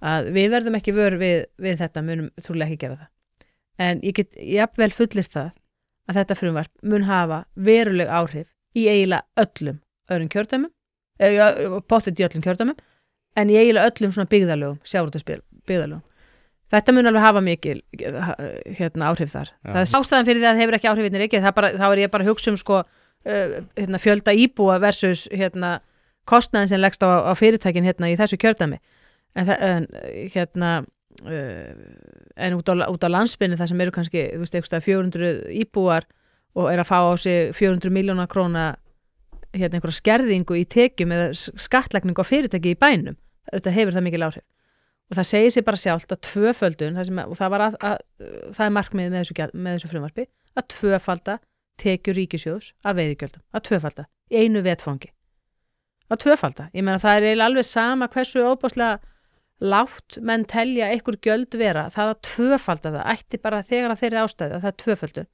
að við verðum ekki vör við þetta, munum trúlega ekki gera það. En ég get jafnvel fullyrt það að þetta frumvarp mun hafa veruleg áhrif í eiginlega öllum öðrum kjördæmum, pottet í öllum kjördæmum, en í eiginlega öllum svona byggðarlögum, sjávarútvegsbyggðarlögum. Þetta mun alveg hafa mikil áhrif þar. Já. Það ástæðan fyrir því að það hefur ekki áhrif hérna í Reykjavík, þá ég bara að hugsa um fjölda íbúa versus kostnaðin sem leggst á fyrirtækin hérna í þessu kjördæmi. En út á landsbyggðinni þar sem eru kannski 400 íbúar og að fá á sig 400 milljóna króna einhverja skerðingu í tekjum eða skattlagningu á fyrirtæki í bænum, þetta hefur það mikil áhrif og það segir sig bara sjálft að tvöföldun og það er markmiðið með þessu frumvarpi að tvöfalda tekjur ríkissjóðs af veiðigjöldum, að tvöfalda í einu vetfangi, að tvöfalda. Ég meina það er alveg sama hversu óbáslega lágt menn telja einhver gjöld vera, það að tvöfalda það ætti bara þegar að þeirri ástæðu að það er tvöföldun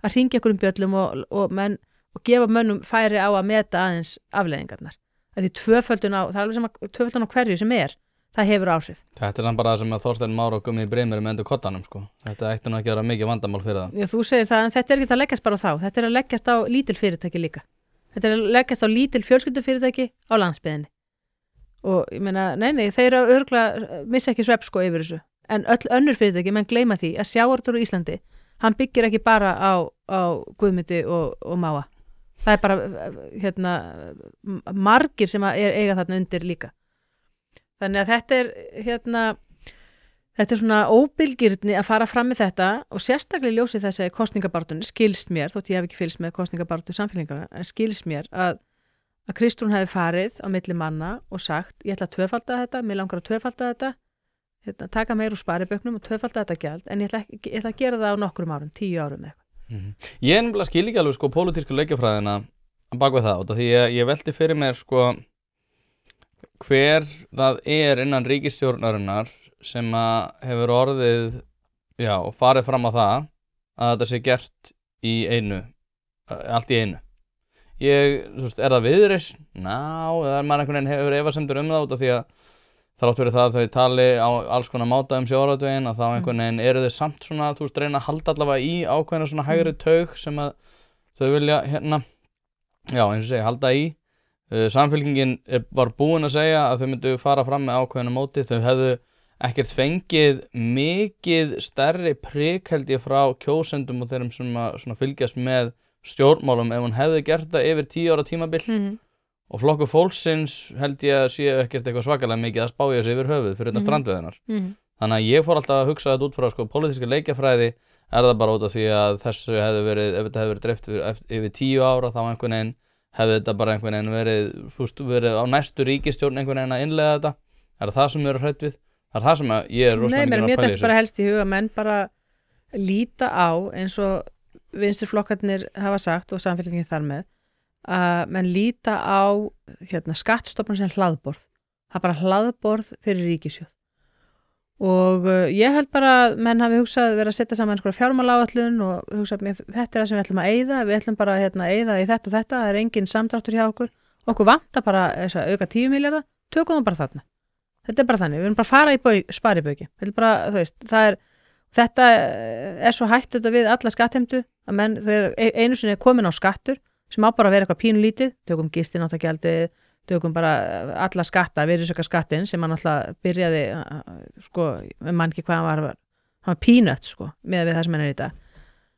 að hringja einhverjum bjöllum og gefa mönnum færi á að meta aðeins afleiðingarnar. Því tvöföldun það er alveg sama tvöföldun á hverju sem það hefur áhrif. Þetta samt bara það sem að Þorsteinn Már og Gummi Brimir með endur kottanum Þetta ætti nú ekki að vera mikið vandamál fyrir það. Já, þú segir það, en þetta ekki að leggjast bara á þá, þetta að leggjast á lítil fyrirtæki líka. Þetta að leggjast á lítil fjölskyldufyrirtæki á landsbyggðinni. Og ég meina, nei, þeir eru örugglega missa ekki svepp yfir þessu. En öll önnur fyrirtæki, menn gleyma því að sjávarútvegur á Íslandi, hann byggir ekki bara á Guðmundi og Máva. Það er bara margir sem eiga þarna undir líka. Þannig að þetta er svona óbilgirni að fara fram með þetta og sérstaklega í ljósi þessi kosningabaráttunni skilst mér, þótt ég hef ekki fylgst með kosningabaráttu samfélkingarna, en skilst mér að Kristrún hefði farið á milli manna og sagt, ég ætla að tvöfalda þetta, mér langar að tvöfalda þetta, taka meir úr spariböknum og tvöfalda þetta gjald, en ég ætla að gera það á nokkrum árum, 10 árum eitthvað. Ég nefnilega skil ekki alveg pólitísku leikjafræðina bak við það, því ég velti fyrir mér hver það innan ríkisstjórnarinnar sem hefur orðið, farið fram á það að þetta sé gert í allt í einu. Er það Viðreisn? Eða maður einhvern veginn hefur efasemdir það út af því að þrátt fyrir það að þau tali á alls konar máta sjávarútveginn að þá einhvern veginn eru þau samt svona, reyna að halda allavega í ákveðna svona hægri taug sem að þau vilja eins og segja, halda í. Samfylkingin var búin að segja að þau myndu fara fram með ákveðna móti, þau hefðu ekkert fengið mikið stærri prik held ég frá kjósendum og þeirrum sem fylgjast með stjórnmálum ef hún hefði gert það yfir 10 ára tímabil og Flokkur fólksins held ég að sé ekkert eitthvað svakalega mikið að spája sig yfir höfuð fyrir þetta strandveiðinar. Þannig að ég fór alltaf að hugsa þetta út frá pólitíska leikjafræði það bara út af því að þessu hefði verið, ef þetta hefði verið dreift yfir 10 ára þá einhvern veginn hefði þetta bara einhvern veginn verið á næstu ríkisstjórn einhvern veginn að innleiða þetta. Það sem ég er hrædd við? Það það sem ég er rosalega mikið að pæla í þessu. Nei, mér þetta bara helst í huga menn bara líta á eins og vinstriflokkarnir hafa sagt og samfélkingin þar með að menn líta á skattstofnum sem hlaðborð. Það bara hlaðborð fyrir ríkissjóð. Og ég held bara að menn hafi hugsað verið að setja saman fjármálaáætlun og hugsað með þetta það sem við ætlum að eyða, við ætlum bara að eyða í þetta og þetta, það er engin samdráttur hjá okkur vantar bara auka 10 milljarða, tökum það bara þarna. þetta bara þannig, við erum bara að fara í sparibauki, þetta er svo hætt þetta við alla skattheimtu að menn, þegar einu sinni er komin á skattur sem á bara að vera eitthvað pínulítið, tökum gistináttagjaldið, tökum bara alla skatta, virðisaukaskattinn sem hann alltaf byrjaði mann ekki hvað hann var peanut með við það sem hann er í dag.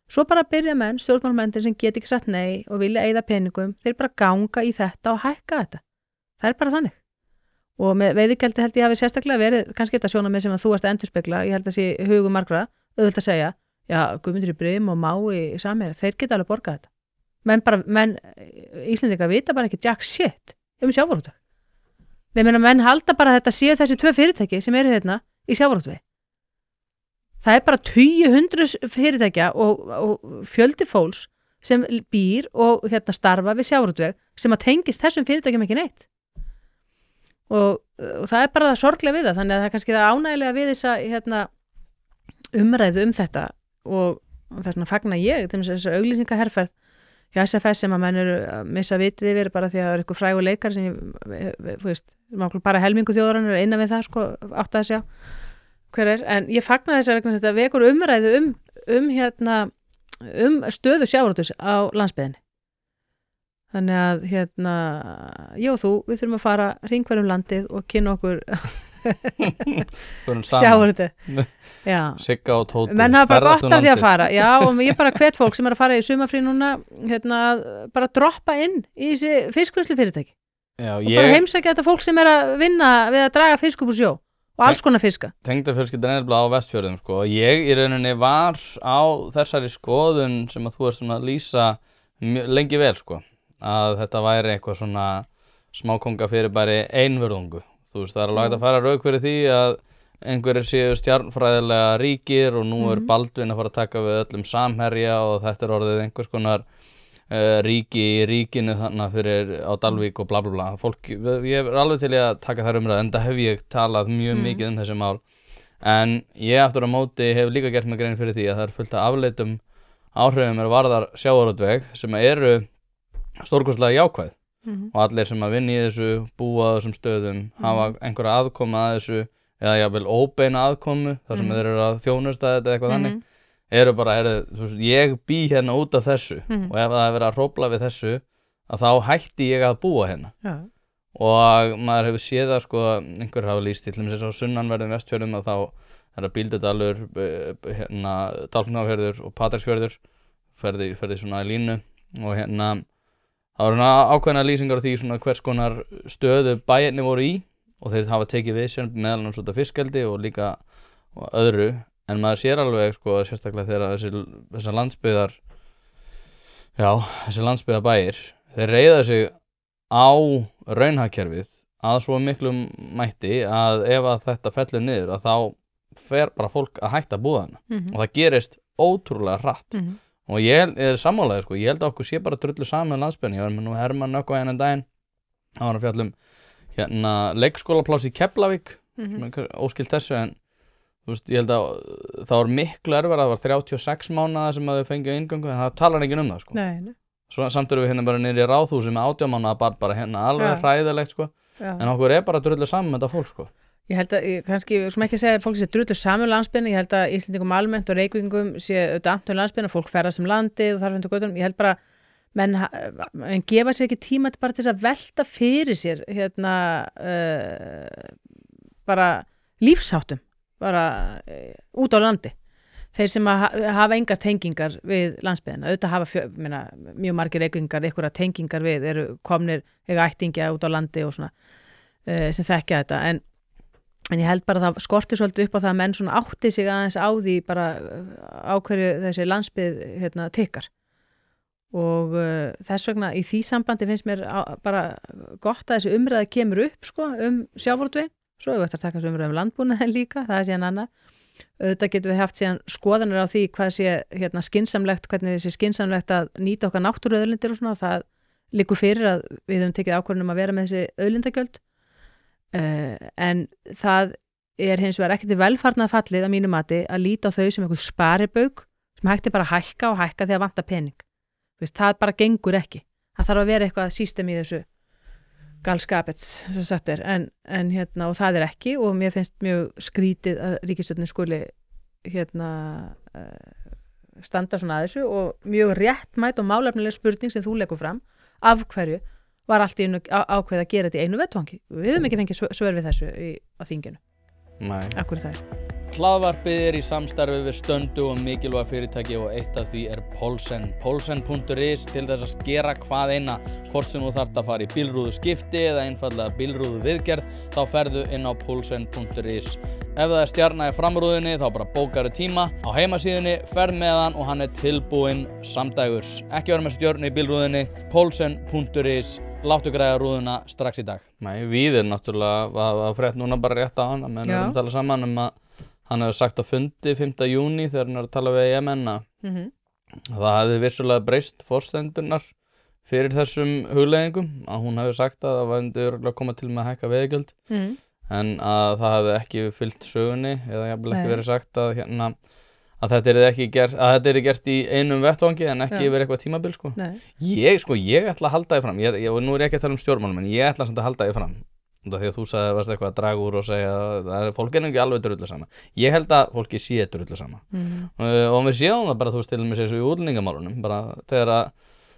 Svo bara byrja menn, stjórnmálamenn sem get ekki sagt nei og vilja eyða peningum, þeir bara ganga í þetta og hækka þetta. Það er bara þannig. Og með veiðigjaldi held ég hafi sérstaklega verið, kannski þetta sjónarmið sem að þú ert að endurspegla, ég held að sé hugum margra, auðvitað að segja, já, Guðmundur í Brim og Mái í Samherja, þeir geta alveg borgað þetta. Menn Íslendingar vita bara ekki jack shit sjávarútveg. Menn halda bara að þetta séu þessi 2 fyrirtæki sem eru hérna í sjávarútvegi. Það er bara 200 fyrirtækja og fjöldi fólks sem býr og starfa við sjávarútveg sem að tengist þessum fyrirtækjum ekki neitt. Og það er bara það sorglega við það, þannig að það er kannski það ánægilega við þessa umræðu þetta og þess vegna fagna ég til þess að auglýsingaherferð hjá SFS sem að menn eru að missa vitið yfir bara því að það er eitthvað frægur leikar sem bara helmingu þjóðarinnar er innan við það átt að sjá hver er, en ég fagna þess að þetta vekur umræðu um stöðu sjávarútvegs á landsbyggðinni. Þannig að ég og þú, við þurfum að fara hringverðum landið og kynna okkur sjávarútveg. Sigga og Tóti. Menn hafa bara gott af því að fara. Já, og ég bara hvet fólk sem er að fara í sumarfrí núna, bara droppa inn í þessi fiskvinnslufyrirtæki. Já, og bara heimsækja þetta fólk sem er að vinna við að draga fisk upp úr sjó og alls konar fiska. Tengdafjölskyldan er á Vestfjörðum, Ég í rauninni var á þessari skoðun sem að þú ert svona að lýsa lengi vel, að þetta væri eitthvað svona smákonga fyrir bara einvörðungu. Þú veist, það er alveg hægt að fara rauk fyrir því að einhverjir séu stjarnfræðilega ríkir og nú er Baldvin að fara að taka við öllum Samherja og þetta er orðið einhvers konar ríki í ríkinu þannig fyrir á Dalvík og bla bla bla. Fólk, ég er alveg til að taka þær umræðu, enda hef ég talað mjög mikið um þessi mál. En ég aftur á móti hef líka gert mig grein fyrir því að það er fullt af afleitum áhrifum varðar sjávarútveg sem eru stórkostlega jákvæð. Og allir sem að vinna í þessu, búa á þessum stöðum, hafa einhverja aðkomu að þessu eða jafnvel óbeina aðkomu þar sem þeir eru að þjónusta þetta eitthvað þannig, eru bara, ég bý hérna út af þessu og ef það er verið að hrófla við þessu að þá hætti ég að búa hérna. Og maður hefur séð það, einhver hafa lýst til þess að á sunnanverðum Vestfjörðum að þá er að Bíldudalur, Tálknafjörður og Patreksfjörður ferði svona í línu og það voru ákveðna lýsingar á því svona hvers konar stöðu bæjarnir voru í og þeir hafa tekið við sér meðal annars út af fiskeldi og líka öðru, en maður sér alveg sérstaklega þegar þessar landsbyggðar þessi landsbyggðarbæir, þeir reiða sig á raunhagkerfið að svo miklum mætti að ef að þetta fellur niður að þá fer bara fólk að hætta að búa hana og það gerist ótrúlega hratt. Og ég er sammálaður, ég held að okkur sé bara drullu saman landsbyggðinni. Ég var með nú Hermann Nökkva hérna daginn, hann var að fjalla um leikskólapláss í Keflavík, óskilt þessu, en þú veist, ég held að það var miklu erfara, það var 36 mánaða sem að þau fengið inngöngu, en það talar enginn um það, Nei. Svo samt erum við hérna bara niður í Ráðhúsi með 18 mánaða bara hérna alveg hræðilegt, en okkur er bara drullu saman með þetta fólk, Ég held að, kannski, sem ekki segja að fólk sé drullu saman landsbyggðinni, ég held að Íslendingum almennt og Reykvíkingum sé auðvitað antum landsbyggðinni, fólk ferðast landið og þarf götunum. Ég held bara, menn gefa sér ekki tíma bara til þess að velta fyrir sér bara lífsháttum, bara út á landi. Þeir sem hafa engar tengingar við landsbyggðina, auðvitað hafa mjög margir Reykvíkingar einhverja tengingar við, eru komnir eiga ættingja út á landi og svona sem þekkja þetta, en ég held bara að það skortir svolítið upp á það að menn svona átti sig aðeins á því bara á hverju þessi landsbyggð tikkar og þess vegna í því sambandi finnst mér bara gott að þessi umræða kemur upp sjávarútveginn, svo hefur við eftir að taka þessu umræða landbúnaðinn líka, það er síðan annað. Auðvitað getum við haft síðan skoðanir á því hvað sé skynsamlegt, hvernig sé skynsamlegt að nýta okkar náttúruauðlindir og svona, það liggur fyrir að við höfum tekið ákvörðun að vera með þessi auðlindagjöld. En það er hins vegar ekki til velfarnað fallið að mínu mati að líta á þau sem einhver sparibauk sem hægt bara að hækka og hækka þegar vantar pening. Það bara gengur ekki. Það þarf að vera eitthvað system í þessu galskapets sem sagt en og það ekki og mér finnst mjög skrítið að ríkisstjórnin skuli standa svona að þessu og mjög réttmæt og málefnileg spurning sem þú leggur fram af hverju var allt í einu ákveð að gera þetta í einu vettvangi. Við höfum ekki fengið svör við þessu á þinginu. Nei. Akkur það Hlaðvarpið í samstarfi við Stöndu og mikilvæg fyrirtæki og eitt af því Polsen. Polsen.is til þess að skera hvað eina, hvort sem þú þarft að fara í bílrúðu skipti eða einfallega bílrúðu viðgerð, þá ferðu inn á Polsen.is. Ef það stjarna í framrúðunni þá bara bókaru tíma á heimasíðunni, ferð með hann og hann tilbúinn samdægurs. Ekki vera með stjörnu í bílrúðunni, Polsen.is. Láttu græða rúðuna strax í dag. Nei, Víðir náttúrulega var frétt núna bara rétt á hann, að menn erum tala saman að hann hefur sagt á fundi 5. júní þegar hann að tala við EMN að það hefði vissulega breyst forsendurnar fyrir þessum hugleiðingum, að hún hefur sagt að það væri örugglega koma til með að hækka veiðigjöld en að það hefði ekki fylgt sögunni eða jafnvel ekki verið sagt að að þetta er gert í einum vettvangi en ekki yfir eitthvað tímabil sko. Ég ætla að halda því fram og nú er ég ekki að tala um stjórnmálum en ég ætla að halda því fram því að þú varst eitthvað að draga úr og segja að fólk ekki alveg drullu sama. Ég held að fólki sé drullu sama og við séum það bara þú veist til með sér í útlendingamálunum bara þegar að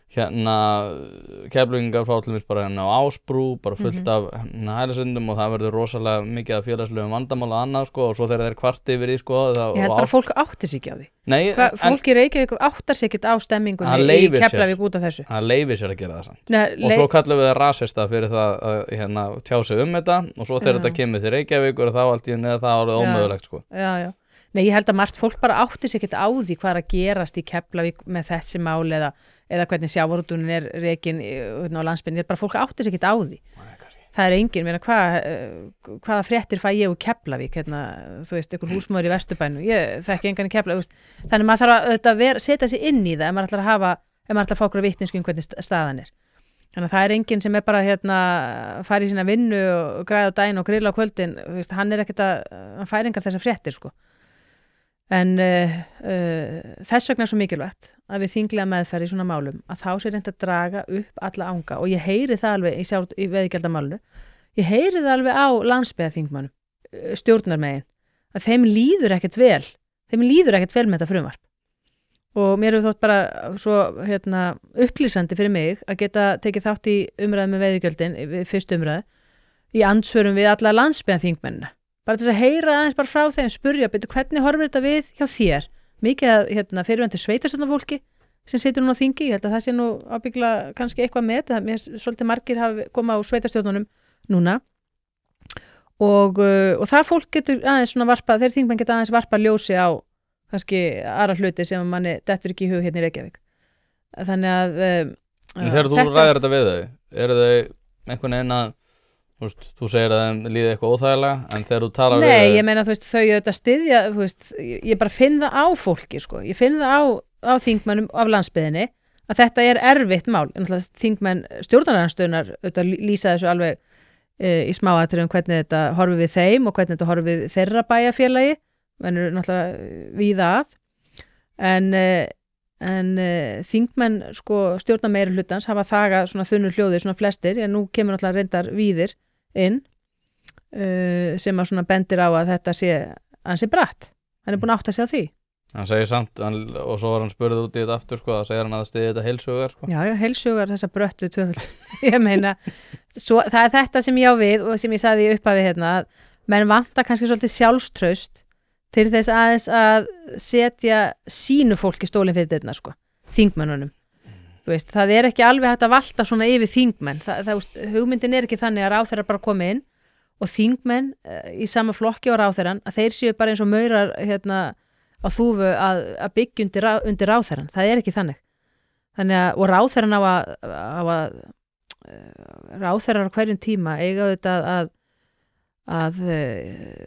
Keflvíkingar frá til mér bara á Ásbrú bara fullt af hælisundum og það verður rosalega mikið af félagslegum vandamál og annað sko og svo þegar þeir kvarti yfir því sko ég held bara fólk áttir sig ekki á því. Nei, fólk í Reykjavík áttar sig ekkert á stemmingunni í Keflavík út af þessu. Það leifir sér að gera það samt og svo kallum við það rasista fyrir það að tjá sig þetta og svo þegar þetta kemur til Reykjavík og þá allt í neða það árið ómögulegt sko. Já. Nei, ég held að margt fólk bara áttir sig ekkert á því hvað er að gerast í Keflavík með þessi mál eða hvernig sjávarútvegunin er rekin á landsbyggðinni, bara fólk áttir sig ekkert á því. Það er enginn, hvaða fréttir fæ ég úr Keflavík, þú veist, einhver húsmóður í Vesturbænum, ég þekki engan í Keflavík, þannig maður þarf að setja sig inn í það ef maður ætlar að fá okkur vitneskju hvernig staðan er. Þannig að það er enginn sem er bara fara í sína vinnu og græða á daginn og grilla á kvöldin, hann er ekkert hann fær engar þessar fréttir sko. En þess vegna er svo mikilvægt að við þinglega meðferð í svona málum að þá sé reynt að draga upp alla anga og ég heyri það alveg í veiðigjaldamálinu, ég heyri það alveg á landsbyggðarþingmönnum, stjórnarmegin, að þeim líður ekkert vel með þetta frumvarp og mér hefur þótt bara svo upplýsandi fyrir mig að geta tekið þátt í umræðu með veiðigjöldin við fyrstu umræðu í andsvörum við alla landsbyggðarþingmennina. Bara til að heyra aðeins bara frá þeim, spurja, hvernig horfir þetta við hjá þér? Mikið að fyrirvændi sveitarstjórnarfólki sem situr núna á þingi, ég held að það sé nú ábyggilega kannski eitthvað með, mér svolítið margir hafa komið á sveitarstjórnunum núna og það fólk getur aðeins svona varpað, þeir þingmenn geta aðeins varpað ljósi á kannski aðra hluti sem manni dettur ekki í hug hérna í Reykjavík. Þannig að þegar þú ræðir þetta við þau, eru þau einhvern veginn að þú segir að þeim líði eitthvað óþægilega en þegar þú talar við Nei, ég meina þau auðvitað styðja ég bara finn það á fólki sko. Ég finn það á þingmennum af landsbyggðinni að þetta er erfitt mál en þingmenn stjórnarandstöðunar auðvitað lýsa þessu alveg í smáatriðum hvernig þetta horfir við þeim og hvernig þetta horfir við þeirra bæjarfélagi en eru náttúrulega víða að en þingmenn sko stjórnarmeirihlutans hafa þagað svona þunnu hljóði svona flestir en nú kemur náttúrulega reyndar Víðir inn sem að svona bendir á að þetta sé ansi bratt, hann er búinn að átta sig á því hann segir samt og svo var hann spurð út í þetta aftur sko, það segir hann að það stiði þetta heilsugar sko. Já, heilsugar þessa bröttu tvöföld ég meina, það er þetta sem ég á við og sem ég sagði í upphafi að menn vantar kannski svolítið sjálfstraust til þess aðeins að setja sínu fólki stólinn fyrir þetta sko, þingmennunum þú veist, það er ekki alveg hægt að valta svona yfir þingmenn, hugmyndin er ekki þannig að ráðherrar bara komi inn og þingmenn í sama flokki á ráðherran að þeir séu bara eins og maurar á þúfu að byggja undir ráðherran, það er ekki þannig og ráðherran á að ráðherrar á hverjum tíma eiga auðvitað að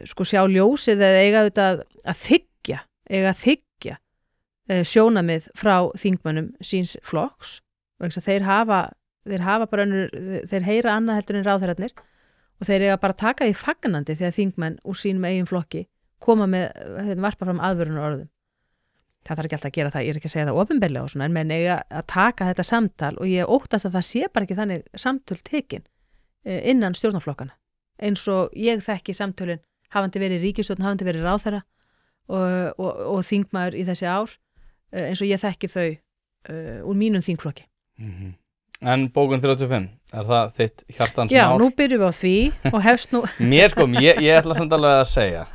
sko sjá ljósið eða eiga auðvitað að þiggja sjónamið frá þingmönnum síns flokks og þeir hafa bara þeir heyra annað heldur en ráðherrarnir og þeir eiga bara að taka því fagnandi þegar þingmenn úr sínum eigin flokki koma með varpa fram aðvörunar orðum. Það þarf ekki alltaf að gera það, ég er ekki að segja það opinberlega og svona en menn eiga að taka þetta samtal og ég óttast að það sé bara ekki þannig samtöl tekin innan stjórnarflokkana eins og ég þekki samtölin hafandi verið ríkisstjórn, hafandi verið ráðherra og þingmaður í þessi ár eins og ég þekki þau úr mínum þingflokki. En bókun 35, það þitt hjartans mál? Já, nú byrjum við á því og hefst nú... Mér sko, ég ætla samt alveg að segja,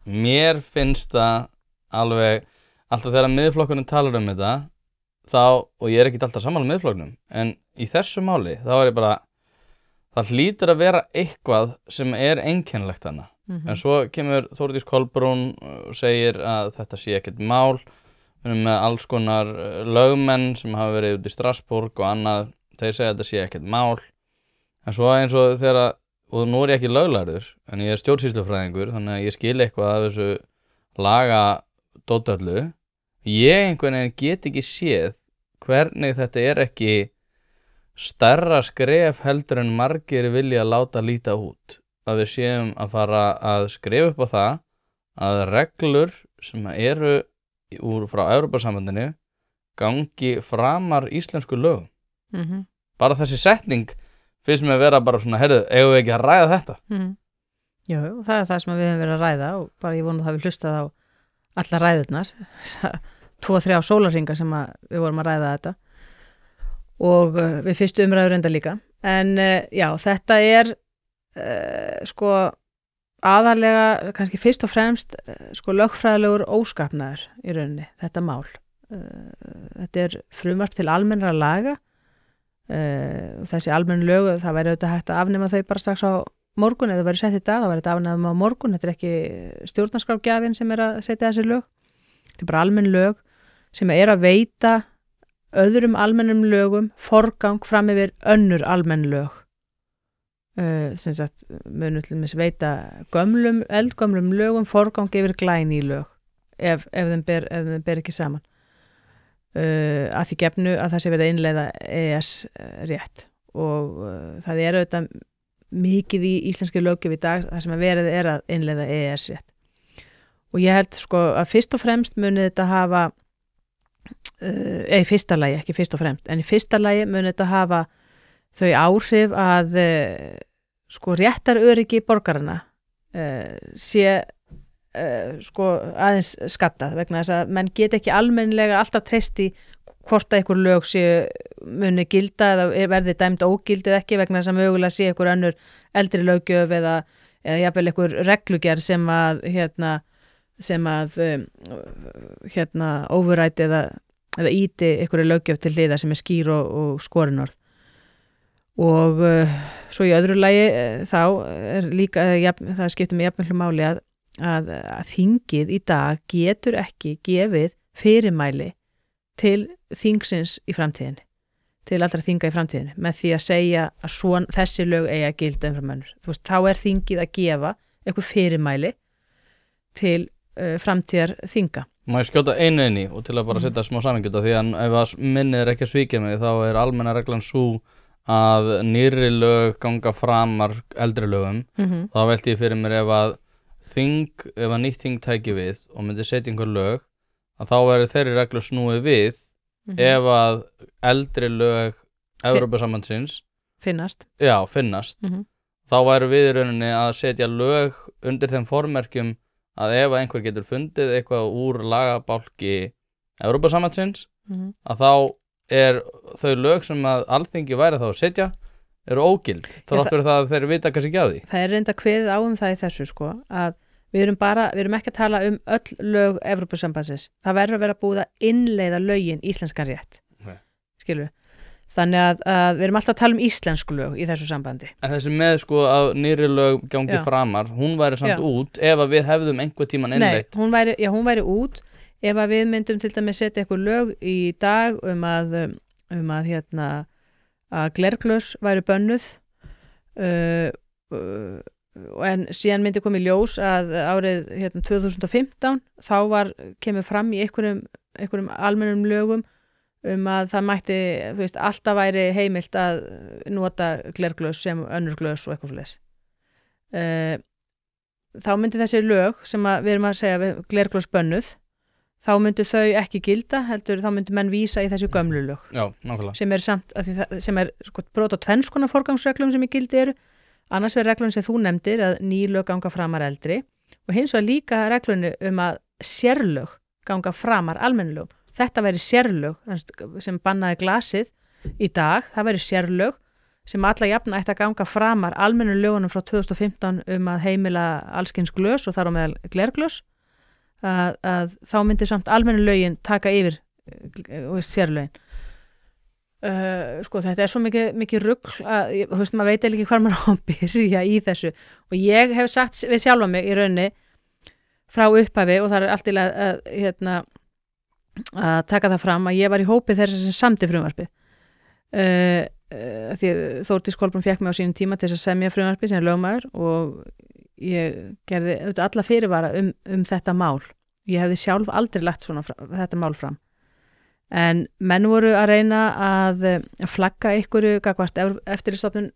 mér finnst það alveg, alltaf þegar miðflokkurinn talar þetta, þá, og ég ekki alltaf sammála miðflokknum, en í þessu máli, þá ég bara, það hlýtur að vera eitthvað sem einkennilegt hana. En svo kemur Þórdís Kolbrún og segir að þetta sé ekkert mál, við erum með alls konar lögmenn sem hafa verið út í Strasbourg og annað, þeir segja að þetta sé ekkert mál, en svo eins og þegar, og nú ég ekki löglærður, en ég stjórnsýslufræðingur, þannig að ég skil eitthvað af þessu lagadótöllu, ég einhvern veginn get ekki séð hvernig þetta ekki stærra skref heldur en margir vilja láta líta út, að við séum að fara að skrifa upp á það að reglur sem eru frá Evrópusambandinu gangi framar íslensku lögum. Bara þessi setning finnst mér að vera bara svona, heyrðu, eigum við ekki að ræða þetta? Jú, það það sem við höfum verið að ræða og bara ég vona að það við hlustað á alla ræðurnar 2-3 sólarhringa sem við vorum að ræða þetta og við fyrstu umræður enda líka en já, þetta sko aðalega kannski fyrst og fremst sko lögfræðilegur óskapnaður í rauninni, þetta mál þetta frumvarp til almennra laga þessi almennu lög, það væri auðvitað hægt að afnema þau bara strax á morgun, ef það væri sett í dag, þá væri þetta afnema á morgun, þetta ekki stjórnarskrárgjafinn sem að setja þessi lög, þetta bara almenn lög sem að veita öðrum almennum lögum forgang fram yfir önnur almenn lög sem sagt munu til dæmis veita eldgömlum lögum forgang yfir glæný lög ef þeim ber ekki saman að því gefnu að það sé verið að innleiða EES rétt og það auðvitað mikið í íslenski löggjöf í dag þar sem að verið að innleiða EES rétt og ég held sko að fyrst og fremst muni þetta hafa í fyrsta lagi, ekki fyrst og fremst en í fyrsta lagi muni þetta hafa þau áhrif að sko réttaröryggi borgarana sé sko aðeins skattað vegna þess að menn get ekki almennilega alltaf treyst í hvort að einhver lög sé muni gilda eða verði dæmd ógildið ekki vegna þess að mögulega sé einhver önnur eldri löggjöf eða jafnvel einhver reglugerð sem að overræti eða íti einhverju löggjöf til hliðar sem skýr og skorinorð og svo í öðru lagi þá líka það skiptir mig jafnmiklu máli að þingið í dag getur ekki gefið fyrirmæli til þingsins í framtíðinni, til allra þinga í framtíðinni með því að segja að þessi lög eigi að gilda umfram önnur. Þú veist, þá þingið að gefa eitthvað fyrirmæli til framtíðar þinga. Má ég skjóta einu inn í og til að bara setja smá samhengi því að ef að minnið ekki að svíkja mig þá almenna reglan sú að nýrri lög ganga framar eldri lögum, þá velti ég fyrir mér ef að nýtt þing tæki við og myndi setja einhver lög, að þá væri þeirri reglu snúið við ef að eldri lög Evrópusambandsins finnast, þá væri við í rauninni að setja lög undir þeim formerkjum að ef einhver getur fundið eitthvað úr lagabálki Evrópusambandsins, að þá þau lög sem að Alþingi væri þá að setja eru ógild, þrátt fyrir það að þeir vita kannski ekki af því. Það reynda kveðið á það í þessu sko, að við erum ekki að tala öll lög Evrópusambandsins. Það verður að vera búið að innleiða lögin íslenskan rétt. Skilur við. Þannig að við erum alltaf að tala íslensku lög í þessu sambandi. En þessi með sko að nýrri lög gangi framar, hún væri samt út ef að við hefðum einhver tíman innleitt. Nei, hún væri út ef að við myndum til dæmis setja eitthvað lög í dag að glerglös væri bönnuð en síðan myndi komið ljós að árið 2015 þá kemur fram í einhverjum almennum lögum að það mætti, þú veist, alltaf væri heimilt að nota glerglös sem önnur glös og eitthvað svoleiðis. Þá myndi þessi lög sem við erum að segja glerglös bönnuð, þá myndu þau ekki gilda, heldur þá myndu menn vísa í þessi gömlu lög. Já, nákvæmlega. Sem samt, sem sko brot á tvennskonar forgangsreglum sem í gildi eru. annars verður reglunni sem þú nefndir að ný lög ganga framar eldri og hins vegar líka reglunni að sérlög ganga framar almennulögum. Þetta væri sérlög sem bannaði glasið í dag, það væri sérlög sem alla jafna ætti að ganga framar almennu lögunum frá 2015 að heimila allskyns glös og þar á meðal glerglös, að þá myndi samt almennu lögin taka yfir sérlögin. Sko þetta svo mikið rugl að maður veit ekki hvað maður á að byrja í þessu og ég hef sagt við sjálfa mig í rauninni frá upphafi og það allt til að taka það fram að ég var í hópi þess sem samdi frumvarpið því Þórdís Kolbrún fékk mig á sínum tíma til þess að semja frumvarpið sem lögmaður og ég gerði alla fyrirvara þetta mál. Ég hefði sjálf aldrei lagt þetta mál fram. En menn voru að reyna að flagga einhverju gagnvart eftirlitsstofnun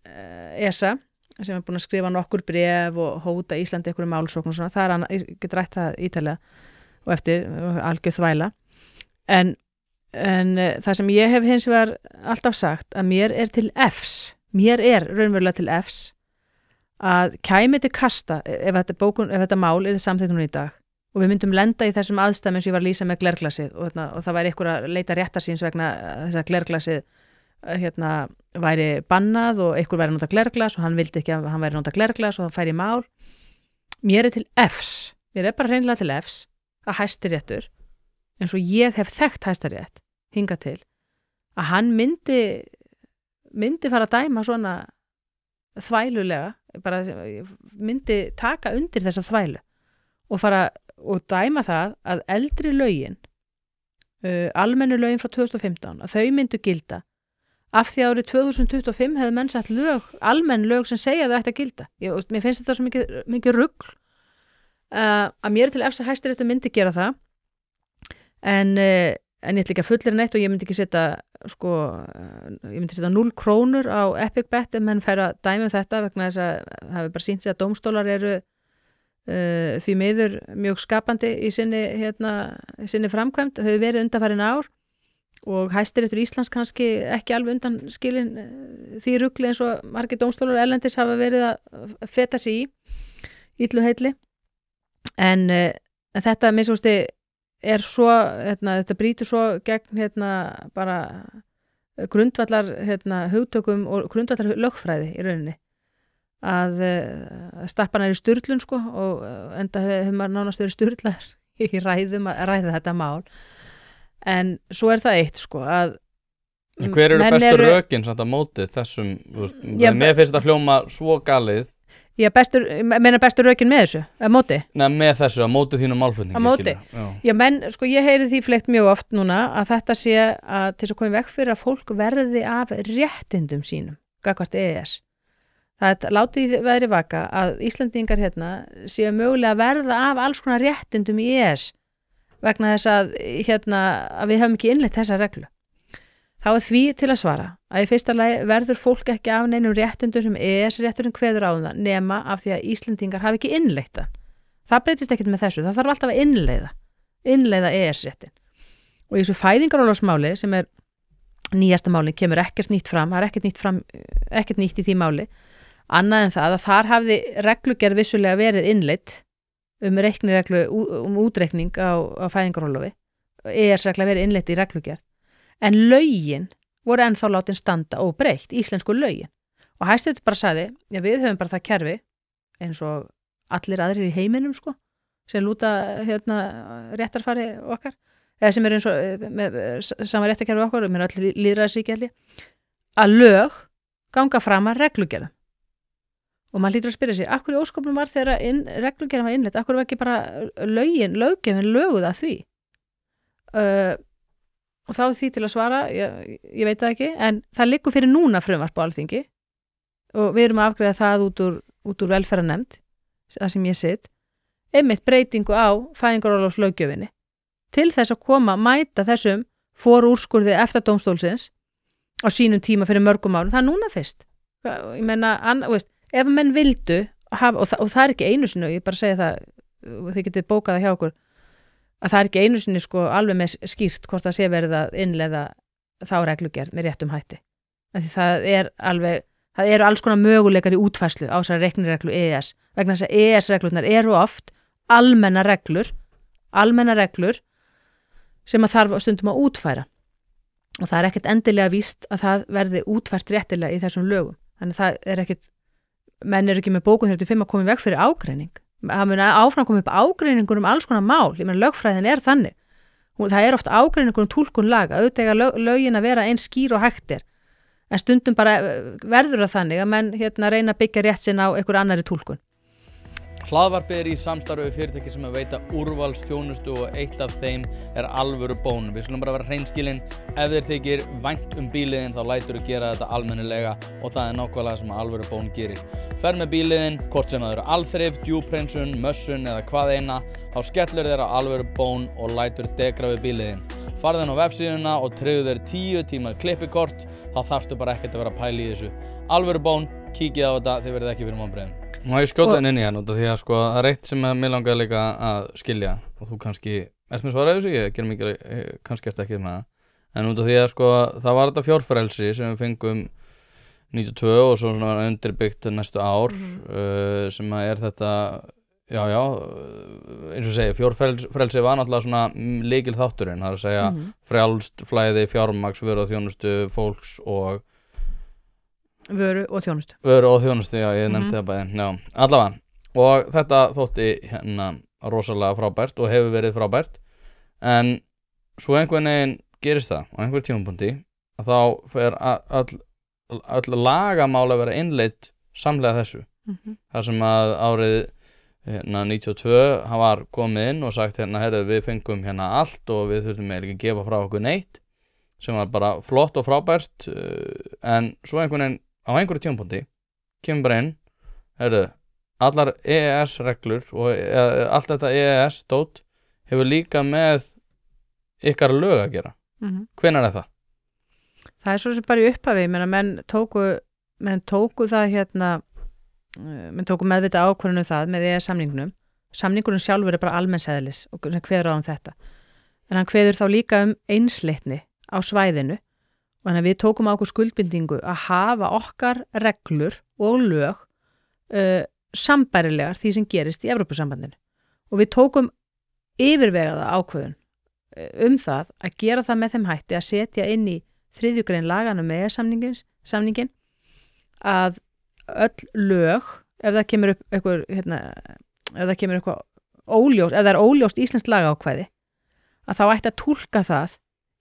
ESA sem búin að skrifa nokkur bréf og hóta Íslandi einhverju málsókn og svona. Það ég get rætt það ítarlega og eftir algjör þvæla. En það sem ég hef hins vegar alltaf sagt að mér er raunverulega til efs að kæmi til kasta ef þetta mál er samþykkt núna í dag og við myndum lenda í þessum aðstæðum eins og ég var að lýsa með glerglasið og það væri einhver að leita réttar síns vegna þess að glerglasið væri bannað og einhver væri að nota glerglas og hann vildi ekki að hann væri að nota glerglas og það færi í mál. Mér er bara hreinlega til efs að Hæstiréttur eins og ég hef þekkt Hæstarétt hingað til að hann myndi fara að dæma svona þvælulega, bara myndi taka undir þessa þvælu og fara og dæma það að eldri lögin, almennu lögin frá 2015, að þau myndu gilda af því að árið 2025 hefði menn satt almenn lög sem segja þau ætti að gilda. Mér finnst þetta svo mikið rugl að mér til efs að Hæstiréttur myndi gera það en ég ætla ekki að fullera neitt og ég myndi ekki setja ég myndi setja 0 krónur á Epic Bet ef menn færa dæmi þetta vegna þess að það hefur bara sýnt sig að dómstólar eru því miður mjög skapandi í sinni framkvæmd, hefur verið undanfarin ár og Hæstiréttur Íslands kannski ekki alveg undan skilin því rugli eins og margir dómstólar erlendis hafa verið að feta sig í illu heilli en þetta minnst er svo, þetta brýtur svo gegn bara grundvallar hugtökum og grundvallar lögfræði í rauninni að stappan í sturlun og enda hefur maður nánast verið sturlar í ræðum að ræða þetta mál en svo er það eitt að hver eru bestu rökin samt að móti þessum mér finnst þetta hljóma svo galið meina bestu rökin með þessu, að móti? Nei, með þessu, að móti þínum málflutningi. Að móti? Ég heyri því fleygt mjög oft núna að þetta sé að til þess að koma í veg fyrir að fólk verði af réttindum sínum, gagnvart EES. Það látið veðri vaka að Íslendingar séu mögulega að verða af alls konar réttindum í EES vegna þess að við höfum ekki innleitt þessa reglu. Þá er því til að svara að í fyrsta lagi verður fólk ekki af neinum réttindum sem EES-rétturinn kveður á það nema af því að Íslendingar hafi ekki innleitt það. Það breytist ekkert með þessu, það þarf alltaf að innleiða EES-réttin. Og í þessu fæðingarorlofsmáli sem er nýjasta máli kemur ekkert nýtt fram, það er ekkert nýtt í því máli, annað en það að þar hafði reglugerð vissulega verið innleitt reiknireglu, útreikning á fæðingarorlofi, EES-regla verið innleitt í reglugerð. En lögin voru ennþá látin standa óbreytt, íslensku lögin. Og Hæstiréttur bara sagði, við höfum bara það kerfi, eins og allir aðrir í heiminum, sem lúta réttarfari okkar, eða sem er eins og sama réttarkerfi okkar, með allir lýðræðisríki, að lög ganga fram að reglugerðum. Og maður hlýtur að spyrja sig, af hverju óskapnum var þegar reglugerðum var innleitt, af hverju var ekki bara löggjöfin löguð að því? Og þá er því til að svara, ég veit það ekki, en það liggur fyrir núna frumvarp á Alþingi og við erum að afgreiða það út úr velferðarnefnd, það sem ég sit, einmitt breytingu á fæðingarorlofslöggjöfinni til þess að mæta þessum forúrskurði EFTA-dómstólsins á sínum tíma fyrir mörgum árum, það er núna fyrst. Ég meina, ef menn vildu, og það er ekki einu sinni, ég bara segja það, þið getið bókað það hjá okkur, að það er ekki einu sinni alveg með skýrt hvort það sé verið að innleiða þá reglugerð með réttum hætti. Því það það eru alls konar möguleikar í útfærslu á þessari reiknireglu EES vegna þess að EES-reglurnar eru oft almennar reglur sem að þarf stundum að útfæra og það er ekkert endilega víst að það verði útfært réttilega í þessum lögum þannig að það er ekkert menn eru ekki með bókun 35 að koma í veg fyrir ágreining það mun áfram koma upp ágreiningur alls konar mál, ég meina lögfræðin er þannig og það er oft ágreiningur túlkun laga, auðvitað lögin að vera eins skýr og hægt en stundum bara verður það þannig að menn reyna að byggja rétt sinn á einhver annari túlkun. Hlaðvarpið í samstarfi við fyrirtæki sem veita úrvalsþjónustu og eitt af þeim er Alvöru Bón. Við skulum bara vera hreinskilin, ef þér þykir vænt bíliðin þá lætur þú gera þetta almennilega og það er nákvæmlega sem Alvöru Bón gerir. Ferð með bíliðin, hvort sem það eru alþrif, djúphreinsun, mössun eða hvað eina, þá skellur þér á Alvöru Bón og lætur degra við bíliðin. Farðu inn á vefsíðuna og tryggðu þér 10 tíma klippikort, þá þarftu bara ekkert að vera að pæla í þessu. Alvöru Bón, kíkið á þetta, þið verðið ekki fyrir vonbrigðum. Má ég skjóta inn í hann út af því að sko það er eitt sem mig langaði líka að skilja og þú kannski, ert með svaraði þessu, ég gerum ekki, kannski ert ekki með það en út af því að sko það var þetta fjárfrelsi sem við fengum 92 og svo svona var undirbyggt næstu ár sem að er þetta, eins og segja, fjárfrelsi var náttúrulega svona lykil þátturinn, það er að segja frjálst flæði, fjármagns, vöru og þjónustu fólks og Vöru og þjónustu, já, ég nefndi það bæði, já, allavega. Og þetta þótti rosalega frábært og hefur verið frábært, en svo einhvern veginn gerist það á einhver tímapunkti að þá fer öll lagamál að vera innleitt samlega þessu. Þar sem að árið 92 hann var komið inn og sagt heyrðu, við fengum allt og við þurfum ekki að gefa frá okkur neitt, sem var bara flott og frábært, en svo einhvern veginn á einhverju tímapunkti kemur bara inn, heyrðu, allar EES-reglur og allt þetta EES-dót hefur líka með ykkar lög að gera. Hvenær er það? Það er svo sem bara í upphafi, menn tóku það menn tóku meðvitað ákvörðun það með EES-samningnum. Samningurinn sjálfur er bara almennseðlis og kveður á þetta. En hann kveður þá líka einsleitni á svæðinu. Þannig að við tókum á okkur skuldbindingu að hafa okkar reglur og lög sambærilegar því sem gerist í Evrópusambandinu. Og við tókum yfirvegaða ákvörðun það að gera það með þeim hætti að setja inn í 3. grein laganna með samningin að öll lög, ef það kemur upp eitthvað óljóst, ef það er óljóst íslenskt lagaákvæði, að þá ætti að túlka það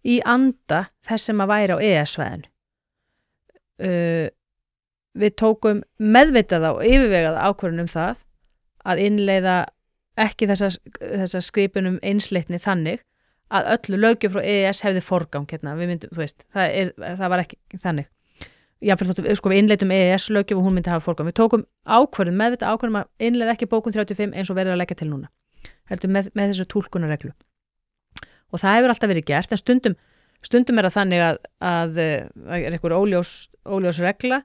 í anda þess sem að væri á EES-svæðinu. Við tókum meðvitaða og yfirvegaða ákvörðun það að innleiða ekki þessa skripunum einsleitni þannig að öllu löggjöf frá EES hefði forgang við myndum, þú veist, það var ekki þannig. Við innleitum EES-löggjöf og hún myndi hafa forgang. Við tókum meðvitaða ákvörðun að innleiða ekki bókun 35 eins og verður að leggja til núna. Heldur með þessu túlkunarreglu. Og það hefur alltaf verið gert, en stundum er það þannig að er einhver óljós regla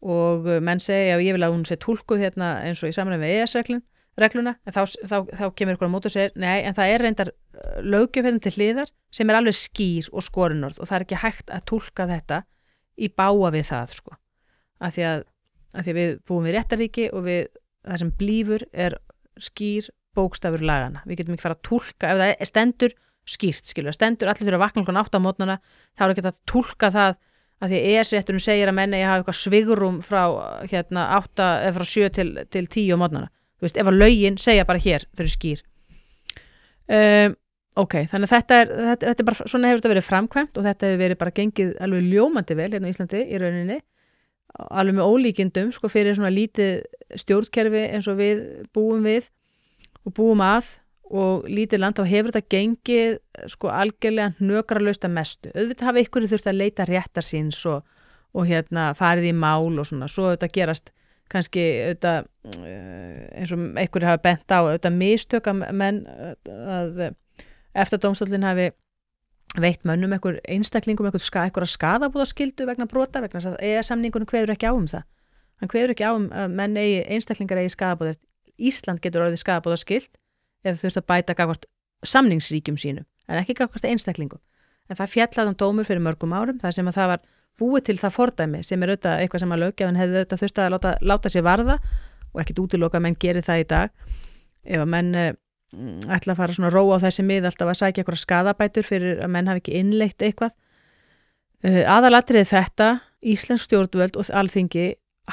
og menn segja, ég vil að hún sé túlkuð eins og í samræmi með EES-regluna, en þá kemur ykkur á móti og segir, nei, en það er reyndar löggjöf til hliðar sem er alveg skýr og skorinorð og það er ekki hægt að túlka þetta í bága við það, sko. Af því að við búum við réttaríki og það sem blífur er skýr bókstafur lagana. Við getum ekki fara að túlka, ef það stendur skýrt, stendur, allir þurfa að vakna klukkan 8 á mótnana, þá er ekki að túlka það að því EES-rétturinn segir að menn eigi að hafa eitthvað svigrum frá 8 eða frá 7 til 10 á mótnana. Þú veist, ef að lögin segja bara hér, þau eru skýr. Þannig að þetta er bara, svona hefur þetta verið framkvæmt og þetta hefur verið bara gengið alveg ljómandi vel í Íslandi í rauninni, alveg með ólíkindum, fyrir svona lítið stjórnkerfi eins og við búum að og lítið land, þá hefur þetta gengið algjörlega hnökralaust að mestu. Auðvitað hafa ykkur þurft að leita réttar síns og farið í mál og svona, svo auðvitað gerast kannski auðvitað eins og ykkur hafa bent á auðvitað mistök að menn að EFTA-dómstóllinn hafi veitt mönnum einhver einstaklingum einhverja skaðabótaskyldu vegna brota, vegna þess að EES-samningurinn kveður ekki á það. Hann kveður ekki á að menn einstaklingar eigi skaðabóta. Ísland getur orðið skaðabótaskyld eða þurft að bæta gagnvart samningsríkjum sínum, en ekki gagnvart einstaklingum. En það fjallaði dómur fyrir mörgum árum, þar sem að það var búið til það fordæmi sem auðvitað eitthvað sem að löggjafinn hefði auðvitað þurft að láta sér varða og ekkert útiloka að menn gerir það í dag ef að menn ætla að fara svona róa á þessi mið alltaf að sækja eitthvað skadabætur fyrir að menn hafi ekki innleitt eitthvað aðalatriði þetta íslensk stjórnvöld og alþingi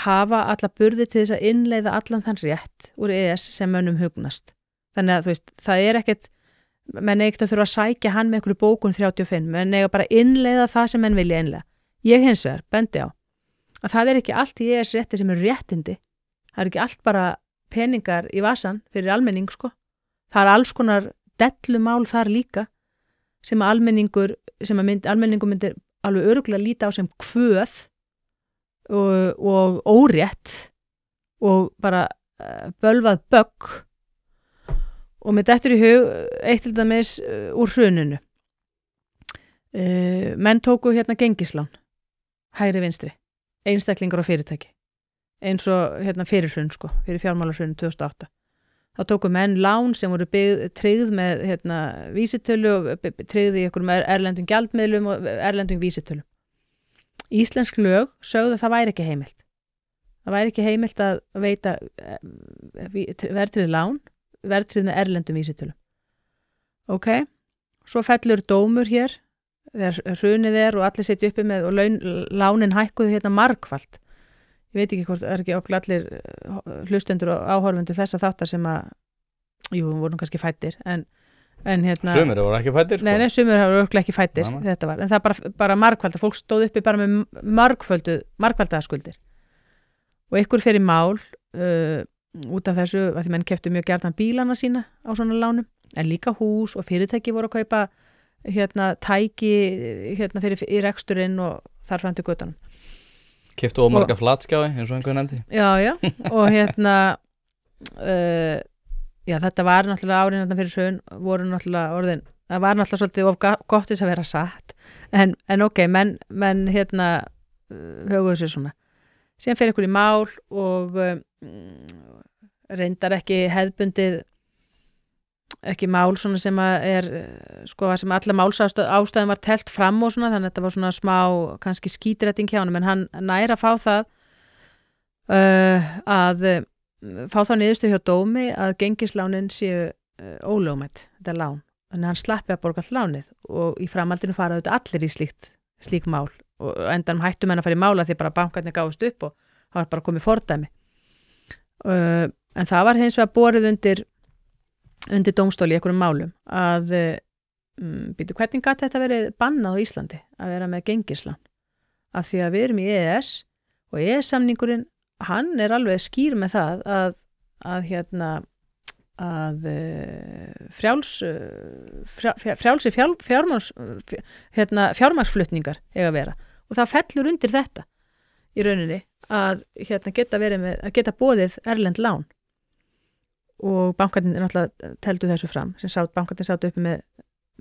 hafa alla burði til þess að innleiða allan þann rétt úr EES sem mönnum hugnast þannig að þú veist, það ekkert menn ekkert að þurfa að sækja hann með einhverju bókun 35, menn eiga bara innleiða það sem menn vilja innleiða. Ég hins vegar bendi á að það ekki allt í EES rétti sem réttindi, það ekki allt bara peningar í vasan fyrir almenning sko, það alls konar dellumál þar líka sem að almenningur myndir alveg örugglega líta á sem kvöð og órétt og bara bölvað bögg og mér dettur í hug eitt til dæmis úr hruninu. Menn tóku hérna gengislán, hægri vinstri, einstaklingar og fyrirtæki, eins og hérna fyrir hrun sko, fyrir fjármálahrun 2008. Þá tóku menn lán sem voru tryggð með hérna vísitölu og tryggð í einhverjum erlendum gjaldmiðlum og erlendum vísitölum. Íslensk lög sögðu að það væri ekki heimilt. Það væri ekki heimilt að veita verðtryggð lán verðtryggð með erlendum vísitölum. Ok, svo fellur dómur hér, þegar hrunið og allir setja uppi með og lánin hækkuðu hérna margfalt. Ég veit ekki hvort, ekki okkur allir hlustendur og áhorfendur þessa þáttar sem að, voru kannski fættir, en hérna... Sumir voru ekki fættir, sko. Nei, sumir voru ekki fættir, þetta var, en það bara margfald, fólk stóð uppi bara með margfaldaðaskuldir. Og ykkur fer í mál, út af þessu að því menn keyptu mjög gjarnan bílana sína á svona lánum en líka hús og fyrirtæki voru að kaupa hérna tæki hérna fyrir í reksturinn og þar fram til göttunum. Keyptu marga flatskjái eins og einhver nefndi. Já og hérna þetta var náttúrulega árin þarna fyrir hrun voru náttúrulega orðin það var náttúrulega svolítið of gott þess að vera satt en ok, menn hérna höguðu sér svona. Síðan fer ykkur í mál og reyndar ekki hefðbundið ekki mál svona sem að sko sem alla málsástæðum var telt fram og svona þannig að þetta var svona smá kannski skítretting hjá honum en hann nær að fá það að fá þá niðurstöðu hjá dómi að gengislánin séu ólögmætt þetta lán, þannig að hann slappi að borga allt lánið og í framhaldinu fara auðvitað allir í slík mál og endanum hættu menn að fara í mála því bara bankarnir gáfust upp og það var bara komið fordæmi en það var hins vegar borið undir dómstóli í einhverjum málum að býtu hvernig gat þetta verið bannað á Íslandi að vera með gengislán af því að við erum í EES og EES-samningurinn hann alveg skýr með það að frjálsi fjármagnsflutningar eiga að vera og það fellur undir þetta í rauninni að geta boðið erlend lán og bankarnir náttúrulega teldu þessu fram sem bankarnir sátu uppi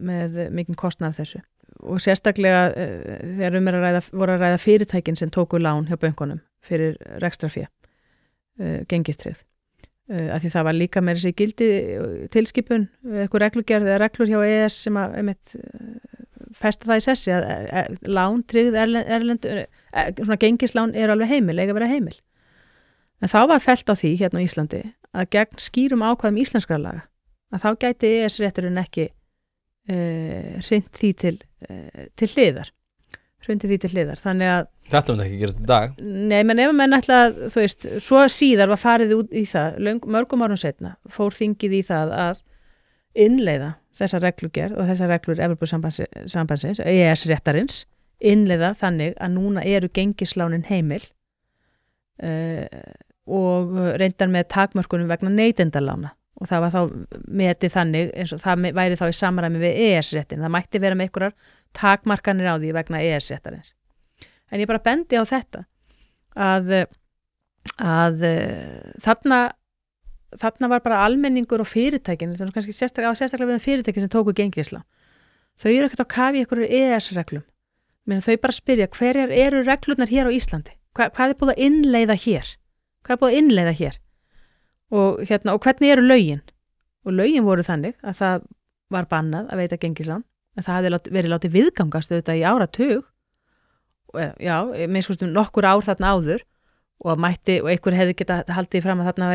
með mikinn kostnað af þessu og sérstaklega þegar voru að ræða fyrirtækin sem tóku lán hjá bönkunum fyrir rekstrarfé gengistryggð af því það var líka meira sér gildi tilskipun, eitthvað reglugerð eða reglur hjá EES sem að festa það í sessi að lán tryggð erlend svona gengislán alveg heimil, eiga að vera heimil en þá var fellt á því hérna á Íslandi að gegn skýrum ákvæðum íslenskra laga að þá gæti EES-rétturinn ekki hrindt því til hliðar þannig að þetta myndi ekki gerast í dag nei, menn ef menn ætla að þú veist, svo síðar var farið út í það mörgum árum seinna fór þingið í það að innleiða þessa reglugerð og þessar reglur Evrópusambandsins, EES-réttarins innleiða þannig að núna eru gengislánin heimil og reyndar með takmörkunum vegna neytendalána og það var þá metið þannig eins og það væri þá í samræmi við EES-réttin það mætti vera með einhverjar takmarkanir á því vegna EES-réttarins en ég bara bendi á þetta að þarna var bara almenningur og fyrirtækin það var kannski sérstaklega við fyrirtækin sem tóku gengislán þau eru ekkert á kafi í einhverju EES-reglum þau bara spyrja hverjar eru reglurnar hér á Íslandi hvað búið að innleiða hér og hvernig eru lögin og lögin voru þannig að það var bannað að veita gengislán en það hafði verið látið viðgangast auðvitað í áratug minnst nokkur ár þarna áður og einhver hefði geta haldið fram að þarna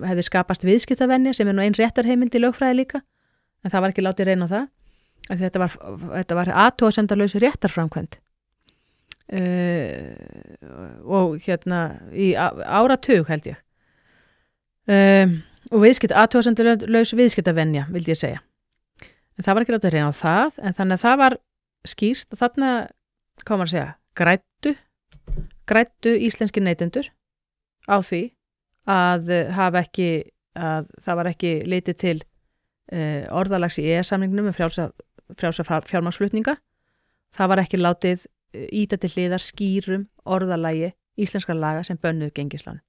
hefði skapast viðskiptavenja sem nú ein réttarheimild í lögfræði líka, en það var ekki látið reyna á það, að þetta var athugasemdalaus réttarframkvæmd og í áratug held ég og athugasemdalaus viðskiptavenja vildi ég segja, en það var ekki látið reyna á það, en þannig að það var skýrt og þarna, hvað maður að segja, græddu íslenskir neytendur á því að það var ekki litið til orðalags í EES-samningnum með frjálsa fjármagnsflutninga. Það var ekki látið ýta til hliðar skýrum orðalagi íslenskra laga sem bönnuðu gengislánin.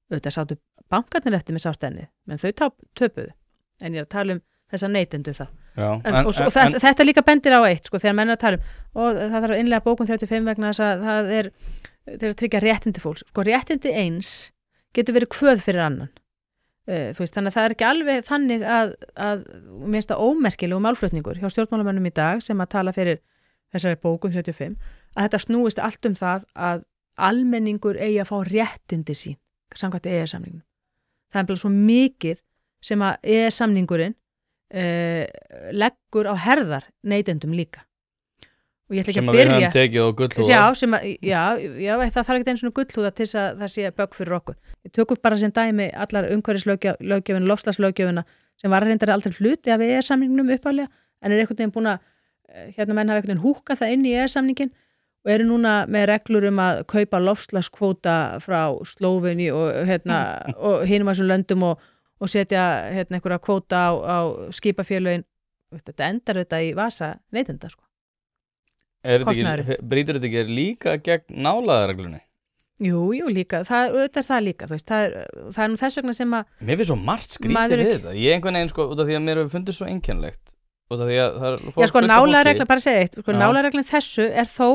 Auðvitað sátu bankarnir eftir með sárt ennið, menn þau töpuðu. En ég er að tala þessa neytendur þá. Þetta líka bendir á eitt, sko, þegar menn er að tala og það þarf að innlega bókun 35 vegna þess að það er til að tryggja réttindi fólks. Sko, réttindi eins getur verið kvöð fyrir annan. Þannig að það er ekki alveg þannig að mér finnst það ómerkilegu málflutningur hjá stjórnmálamönnum í dag sem að tala fyrir þessari bókun 35 að þetta snúist allt það að almenningur eigi að fá réttindi sín samkvæmt EES-samningnum. Það er bara svo mikið sem að EES-samningurinn leggur á herðar neytendum líka. Og ég ætla ekki að byrja... Sem við höfum tekið á gullhúða. Það þarf ekki einu svona gullhúða til þess að það sé bögg fyrir okkur. Við tökum bara sem dæmi allar umhverfislöggjöfina, loftslagslöggjöfina sem var reyndar aldrei hluti af EES-samningnum upphaflega, en er einhvern veginn búin að, menn hafa einhvern veginn húkað það inn í EES-samningin og eru núna með reglur að kaupa loftslagskvóta frá Slóveni og hinum að þessum löndum og setja einhverja kvóta á skipafélögin. Þetta endar þetta í vasa neytenda, sko. Brýtur þetta ekki líka gegn nálæðareglunni? Jú, líka. Það er það líka. Það er nú þess vegna sem að... Mér finnst svo margt skrítið við þetta. Ég einhvern veginn, sko, út af því að mér hefur fundið svo einkennlegt. Út af því að það er... Já, sko, nálæðaregla, bara segja eitt. Sko, nálæðareglun þessu er þó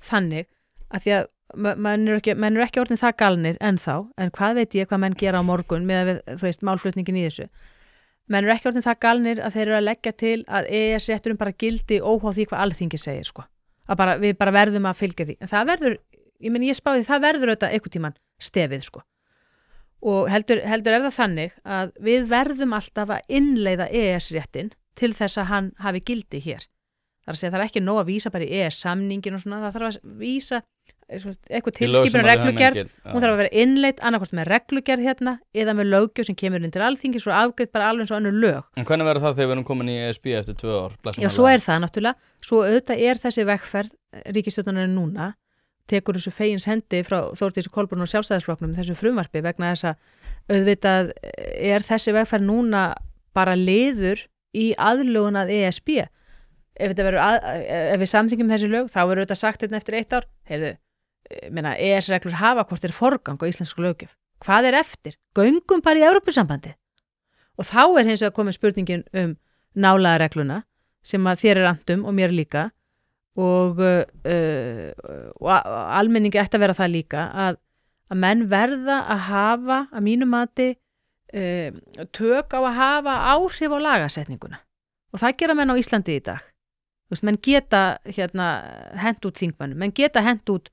þannig að því að menn eru ekki orðin það galnir ennþá, en hvað veit ég hvað menn gera á morgun með að við, málflutningin í þessu. Menn eru ekki orðin það galnir að þeir eru að leggja til að EES-rétturinn bara gildi óháð því hvað Alþingi segir, sko. Við bara verðum að fylgja því. En það verður, ég spáði, það verður auðvitað einhvern tímann stefið, sko. Og heldur er það þannig að við verðum alltaf að innleiða EES-réttin til þess að hann hafi gildi hér. Það er að segja, það er ekki nóg að vísa bara í EES-samningin og svona, það þarf að vísa eitthvað tilskipun reglugerð, hún þarf að vera innleidd annarkvort með reglugerð eða með löggjöf sem kemur inn til Alþingis og afgreitt bara alveg eins og önnur lög. En hvernig verður það þegar við erum komin í ESB eftir 2 ár? Já, svo er það náttúrulega, svo auðvitað er þessi vegferð ríkisstjórnarinnar núna, tekur þessu fegins hendi frá Þórdísi Kolbrún og Sjálfstæðisflokknum þessu frumvarpi vegna þess að auðvitað er þessi vegferð núna bara liður í aðlögun að ESB. Ef við samþykjum þessi lög, þá verður þetta sagt eftir 1 ár, EES-reglur hafa hvort er forgang á íslensku löggjöf. Hvað er eftir? Göngum bara í Evrópusambandið. Og þá er hins vegar komið spurningin nálæðaregluna sem að þér er andum og mér líka og almenningi ætti að vera það líka að menn verða að hafa, að mínu mati, tök á að hafa áhrif á lagasetninguna. Og það gera menn á Íslandi í dag. Menn geta hent út þingmönnum, menn geta hent út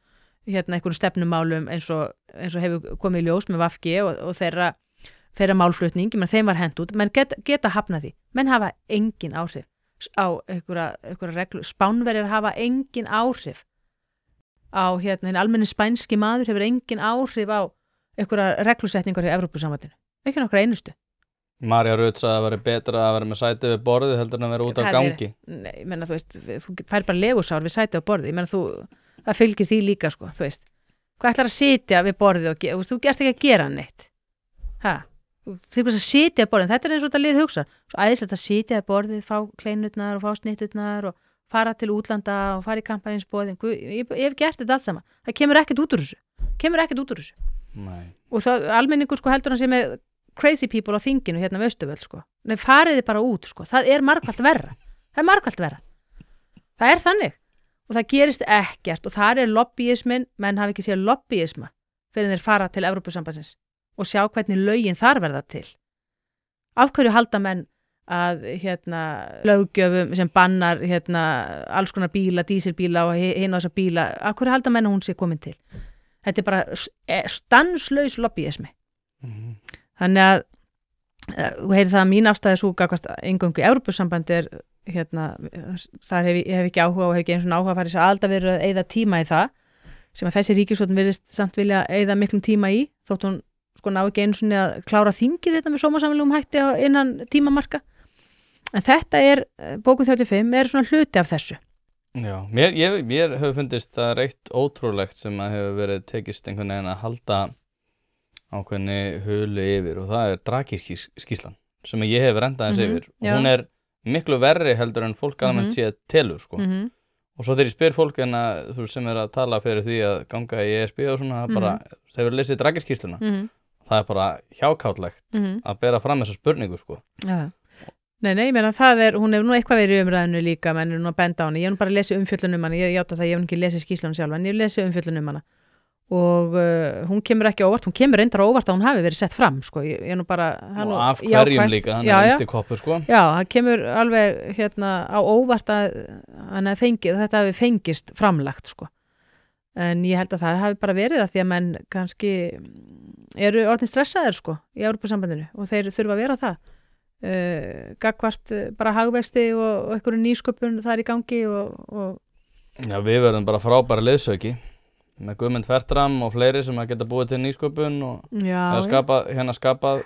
einhverjum stefnumálum eins og hefur komið í ljós með VG og þeirra málflutning, menn þeim var hent út, menn geta hafnað því, menn hafa engin áhrif á einhverja reglu, Spánverjar hafa engin áhrif á hinn almenni spænski maður hefur engin áhrif á einhverja reglusetningar í Evrópusambandinu, ekki nokkra einustu. Marja Rut sagði að það væri betra að vera með sæti við borðið heldur en að vera út á gangi. Nei, ég menna, þú fær bara legusár við sæti á borðið, ég menna, það fylgir því líka, sko, þú veist. Hvað ætlar að sitja við borðið og þú gert ekki að gera neitt. Þú bara að sitja á borðið, þetta er eins og þetta lið hugsa. Svo æðislegt að sitja á borðið, fá kleinutnar og fá snitturnar og fara til útlanda og fara í kampænsboðin. Ég hef gert þetta allt saman. Það kemur ekkert út úr þessu. Nei. Og það, almenningur, sko, heldur hann sé með crazy people á þinginu við Austurvöll, sko. Nei, fariði bara út, sko. Það er margfalt verra. Það er þannig. Og það gerist ekkert og þar er lobbyismin, menn hafi ekki séð lobbyisma fyrir þeir fara til Evrópusambandsins og sjá hvernig lögin þar verða til. Af hverju halda menn löggjöfum sem bannar alls konar bíla, dísilbíla og hinn á þessa bíla, af hverju halda menn að hún sé komin til? Þetta er bara stanslaus lobbyismi. Þannig að þú heyrir það að mín afstæði svo gagnvart eingöngu Evrópusambandi þar hef ekki áhuga og hef ekki eins og áhuga að fara í þess að alltaf verið að eyða tíma í það sem að þessi ríkisstjórn virðist samt vilja eyða miklum tíma í þótt hún sko ná ekki einu sinni að klára þingið þetta með sómasamlegum hætti innan tímamarka. En þetta bókun 35 svona hluti af þessu. Já, mér hefur fundist það eitt ótrúlegt sem að hefur verið tekist einhvern veginn að halda ákveðni hulu yfir og það Draghi-skýrslan sem ég hef rendað eins yfir og hún miklu verri heldur en fólk almennt sé telur sko. Og svo þegar ég spyr fólk sem að tala fyrir því að ganga í ESB og svona bara, þeir verið lesið Draghi-skýrsluna það bara hjákátlegt að bera fram þessa spurningu sko. Nei, ég meina hún hefur nú eitthvað verið í umræðinu líka menn nú að benda á hana, ég hef nú bara lesið umfjöllun hana, ég játa það, ég hef ekki lesið skýrsluna sjálf en ég hef lesið umfjöllun hana og hún kemur ekki óvart, hún kemur reyndar óvart að hún hafi verið sett fram sko. Ég nú bara, og af hverjum líka, hann einsti koppur sko. Já, það kemur alveg á óvart að þetta hafi fengist framlagt sko. En ég held að það hafi bara verið að því að menn kannski eru orðin stressaðir sko í Evrópusambandinu og þeir þurfa að vera það gagnvart bara hagvexti og einhverju nýsköpun það í gangi og Já, við verðum bara frábæra leiðsauki með Guðmund Fertram og fleiri sem að geta búið til nýsköpun og skapað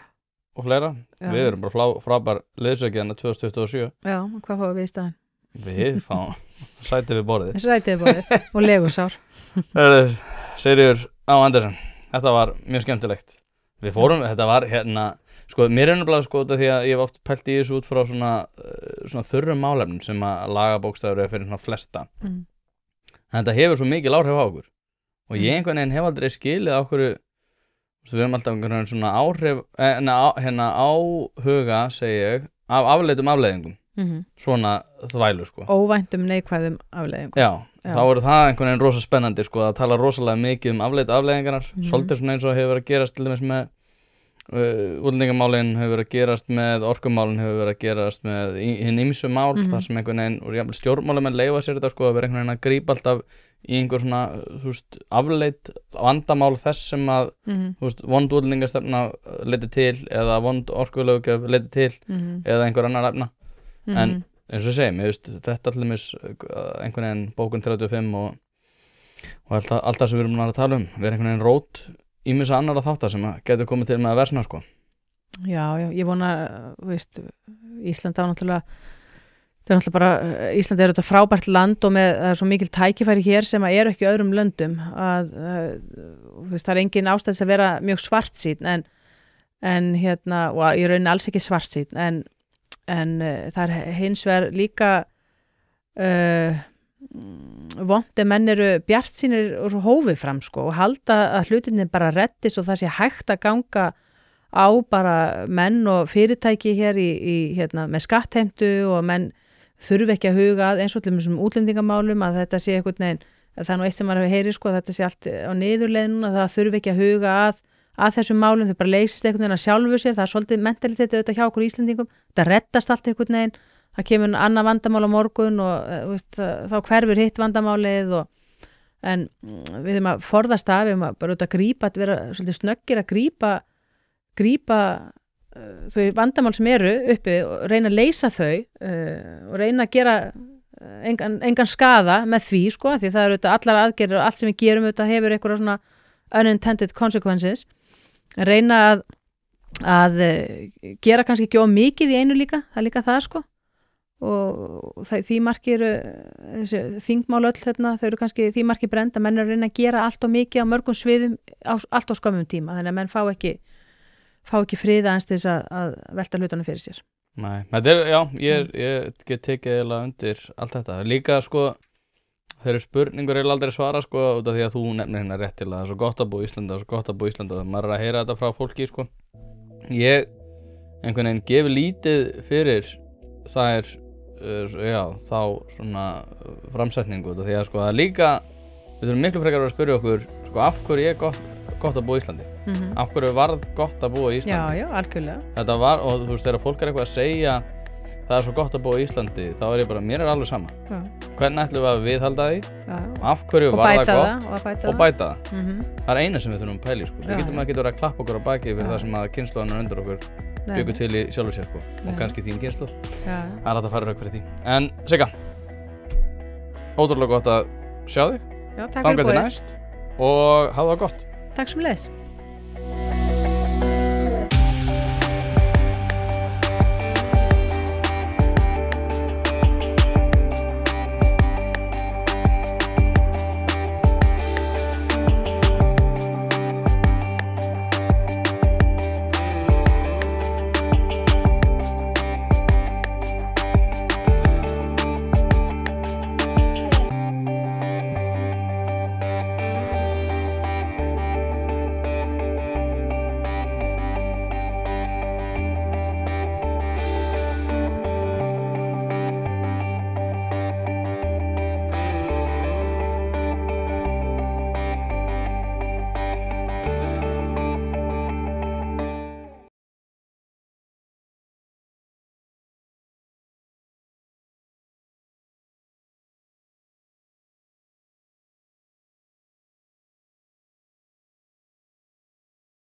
og fleira. Við erum bara frábær leiðsauki þannig 2027. Já, hvað fáum við í staðinn? Við fáum sætið við borðið. Sætið við borðið og legusár. Sigríður Á. Andersen, þetta var mjög skemmtilegt. Við fórum, þetta var sko, mér nefnilega sko því að ég hef oft pælt í þessu út frá svona þurrum málefnum sem að lagabókstafur fyrir svona flesta. En þetta hefur svo mikil áhrif á okkur. Og ég einhvern veginn hef aldrei skilið á okkur, við höfum alltaf einhvern veginn svona áhrif, áhuga, segi ég, af afleitum afleiðingum. Svona þvælu, sko. Óvæntum neikvæðum afleiðingum. Já, þá það einhvern veginn rosa spennandi, sko, að tala rosalega mikið afleitu afleiðingarnar. Svolítið svona eins og hefur verið að gerast til dæmis með útlendingamálin hefur verið að gerast með orkumálin hefur verið að gerast með hinn ýmsu mál þar sem einhvern veginn og jafnvel stjórnmálamenn leyfa sér þetta sko að vera einhvern veginn að grípa alltaf í einhver svona afleitt vandamál þess sem að vond útlendingastefna leiti til eða vond orkulöggjöf leiti til eða einhver annar efna en eins og ég segi, mér veist þetta allir einhvern veginn bókun 35 og allt það sem við erum að tala vera einhvern veginn rót ýmissa annarra þáttar sem getur komið til með að versna sko. Já, ég vona Ísland á náttúrulega bara, Ísland þetta frábært land og það svo mikil tækifæri hér sem eru ekki öðrum löndum að það engin ástæðis að vera mjög svartsýnn en og í rauninni alls ekki svartsýnn en það hins vegar líka vont ef menn eru bjartsýnir og hófið fram sko og halda að hlutinni bara reddist og það sé hægt að ganga á bara menn og fyrirtæki hér með skattheimtu og menn þurfi ekki að huga að eins og allir með þessum útlendingamálum að þetta sé einhvern veginn, það er nú eitt sem maður heyri sko að þetta sé allt á niðurleiðinu að það þurfi ekki að huga að þessum málum, þau bara leysist einhvern veginn að sjálfu sér, það svolítið mentalitetið auðvitað hjá okkur Íslendingum, þetta reddast allt einhvern veginn. Það kemur annað vandamál á morgun og þá hverfur hitt vandamálið en við erum að forðast við erum að bara grípa, að vera svolítið snöggir að grípa þau vandamál sem eru uppi og reyna að leysa þau og reyna að gera engan skaða með því sko, því það eru allar aðgerðir og allt sem við gerum hefur eitthvað svona unintended consequences, reyna að gera kannski ekki of mikið í einu líka, það er líka það sko og því marki eru þessi þingmál öll þau eru kannski því marki brend að menn eru að reyna að gera allt og mikið á mörgum sviðum allt á skömmum tíma, þannig að menn fá ekki frið aðeins til þess að velta hlutunum fyrir sér. Nei, ég get tekið eiginlega undir allt þetta, líka sko þeir eru spurningur eiginlega aldrei svara sko út af því að þú nefnir hérna réttilega, það er svo gott að búa í Íslandi og maður að heyra þetta frá fólki sko. Ég einhvern veginn gefi lítið fyrir það þá svona framsetningu því að sko það líka við þurfum miklu frekar að spyrja okkur sko af hverju gott að búa í Íslandi af hverju varð gott að búa í Íslandi já, algjörlega þetta var, og þú veist þegar fólk eitthvað að segja það er svo gott að búa í Íslandi, þá er ég bara, mér er alveg sama. Já. Hvernig ætlum við að viðhalda því? Já. Af hverju Og var það bæta gott? það, og að bæta Og bæta það. Mhm. Það er eina sem við þurfum að pæla í, sko. Við Já. getum ekki verið að klappa okkur á baki fyrir Já. það sem að kynslóðanar undir okkur Nei, byggu til í sjálfur sér, sko. Og Nei. kannski þín kynslu. Já. Það er hægt að fara rauk fyrir því. En Sigga, ótrúlega gott að sjá þig. Já, takk Þangað fyrir til boðið. næst og hafa það gott. Takk sem leis.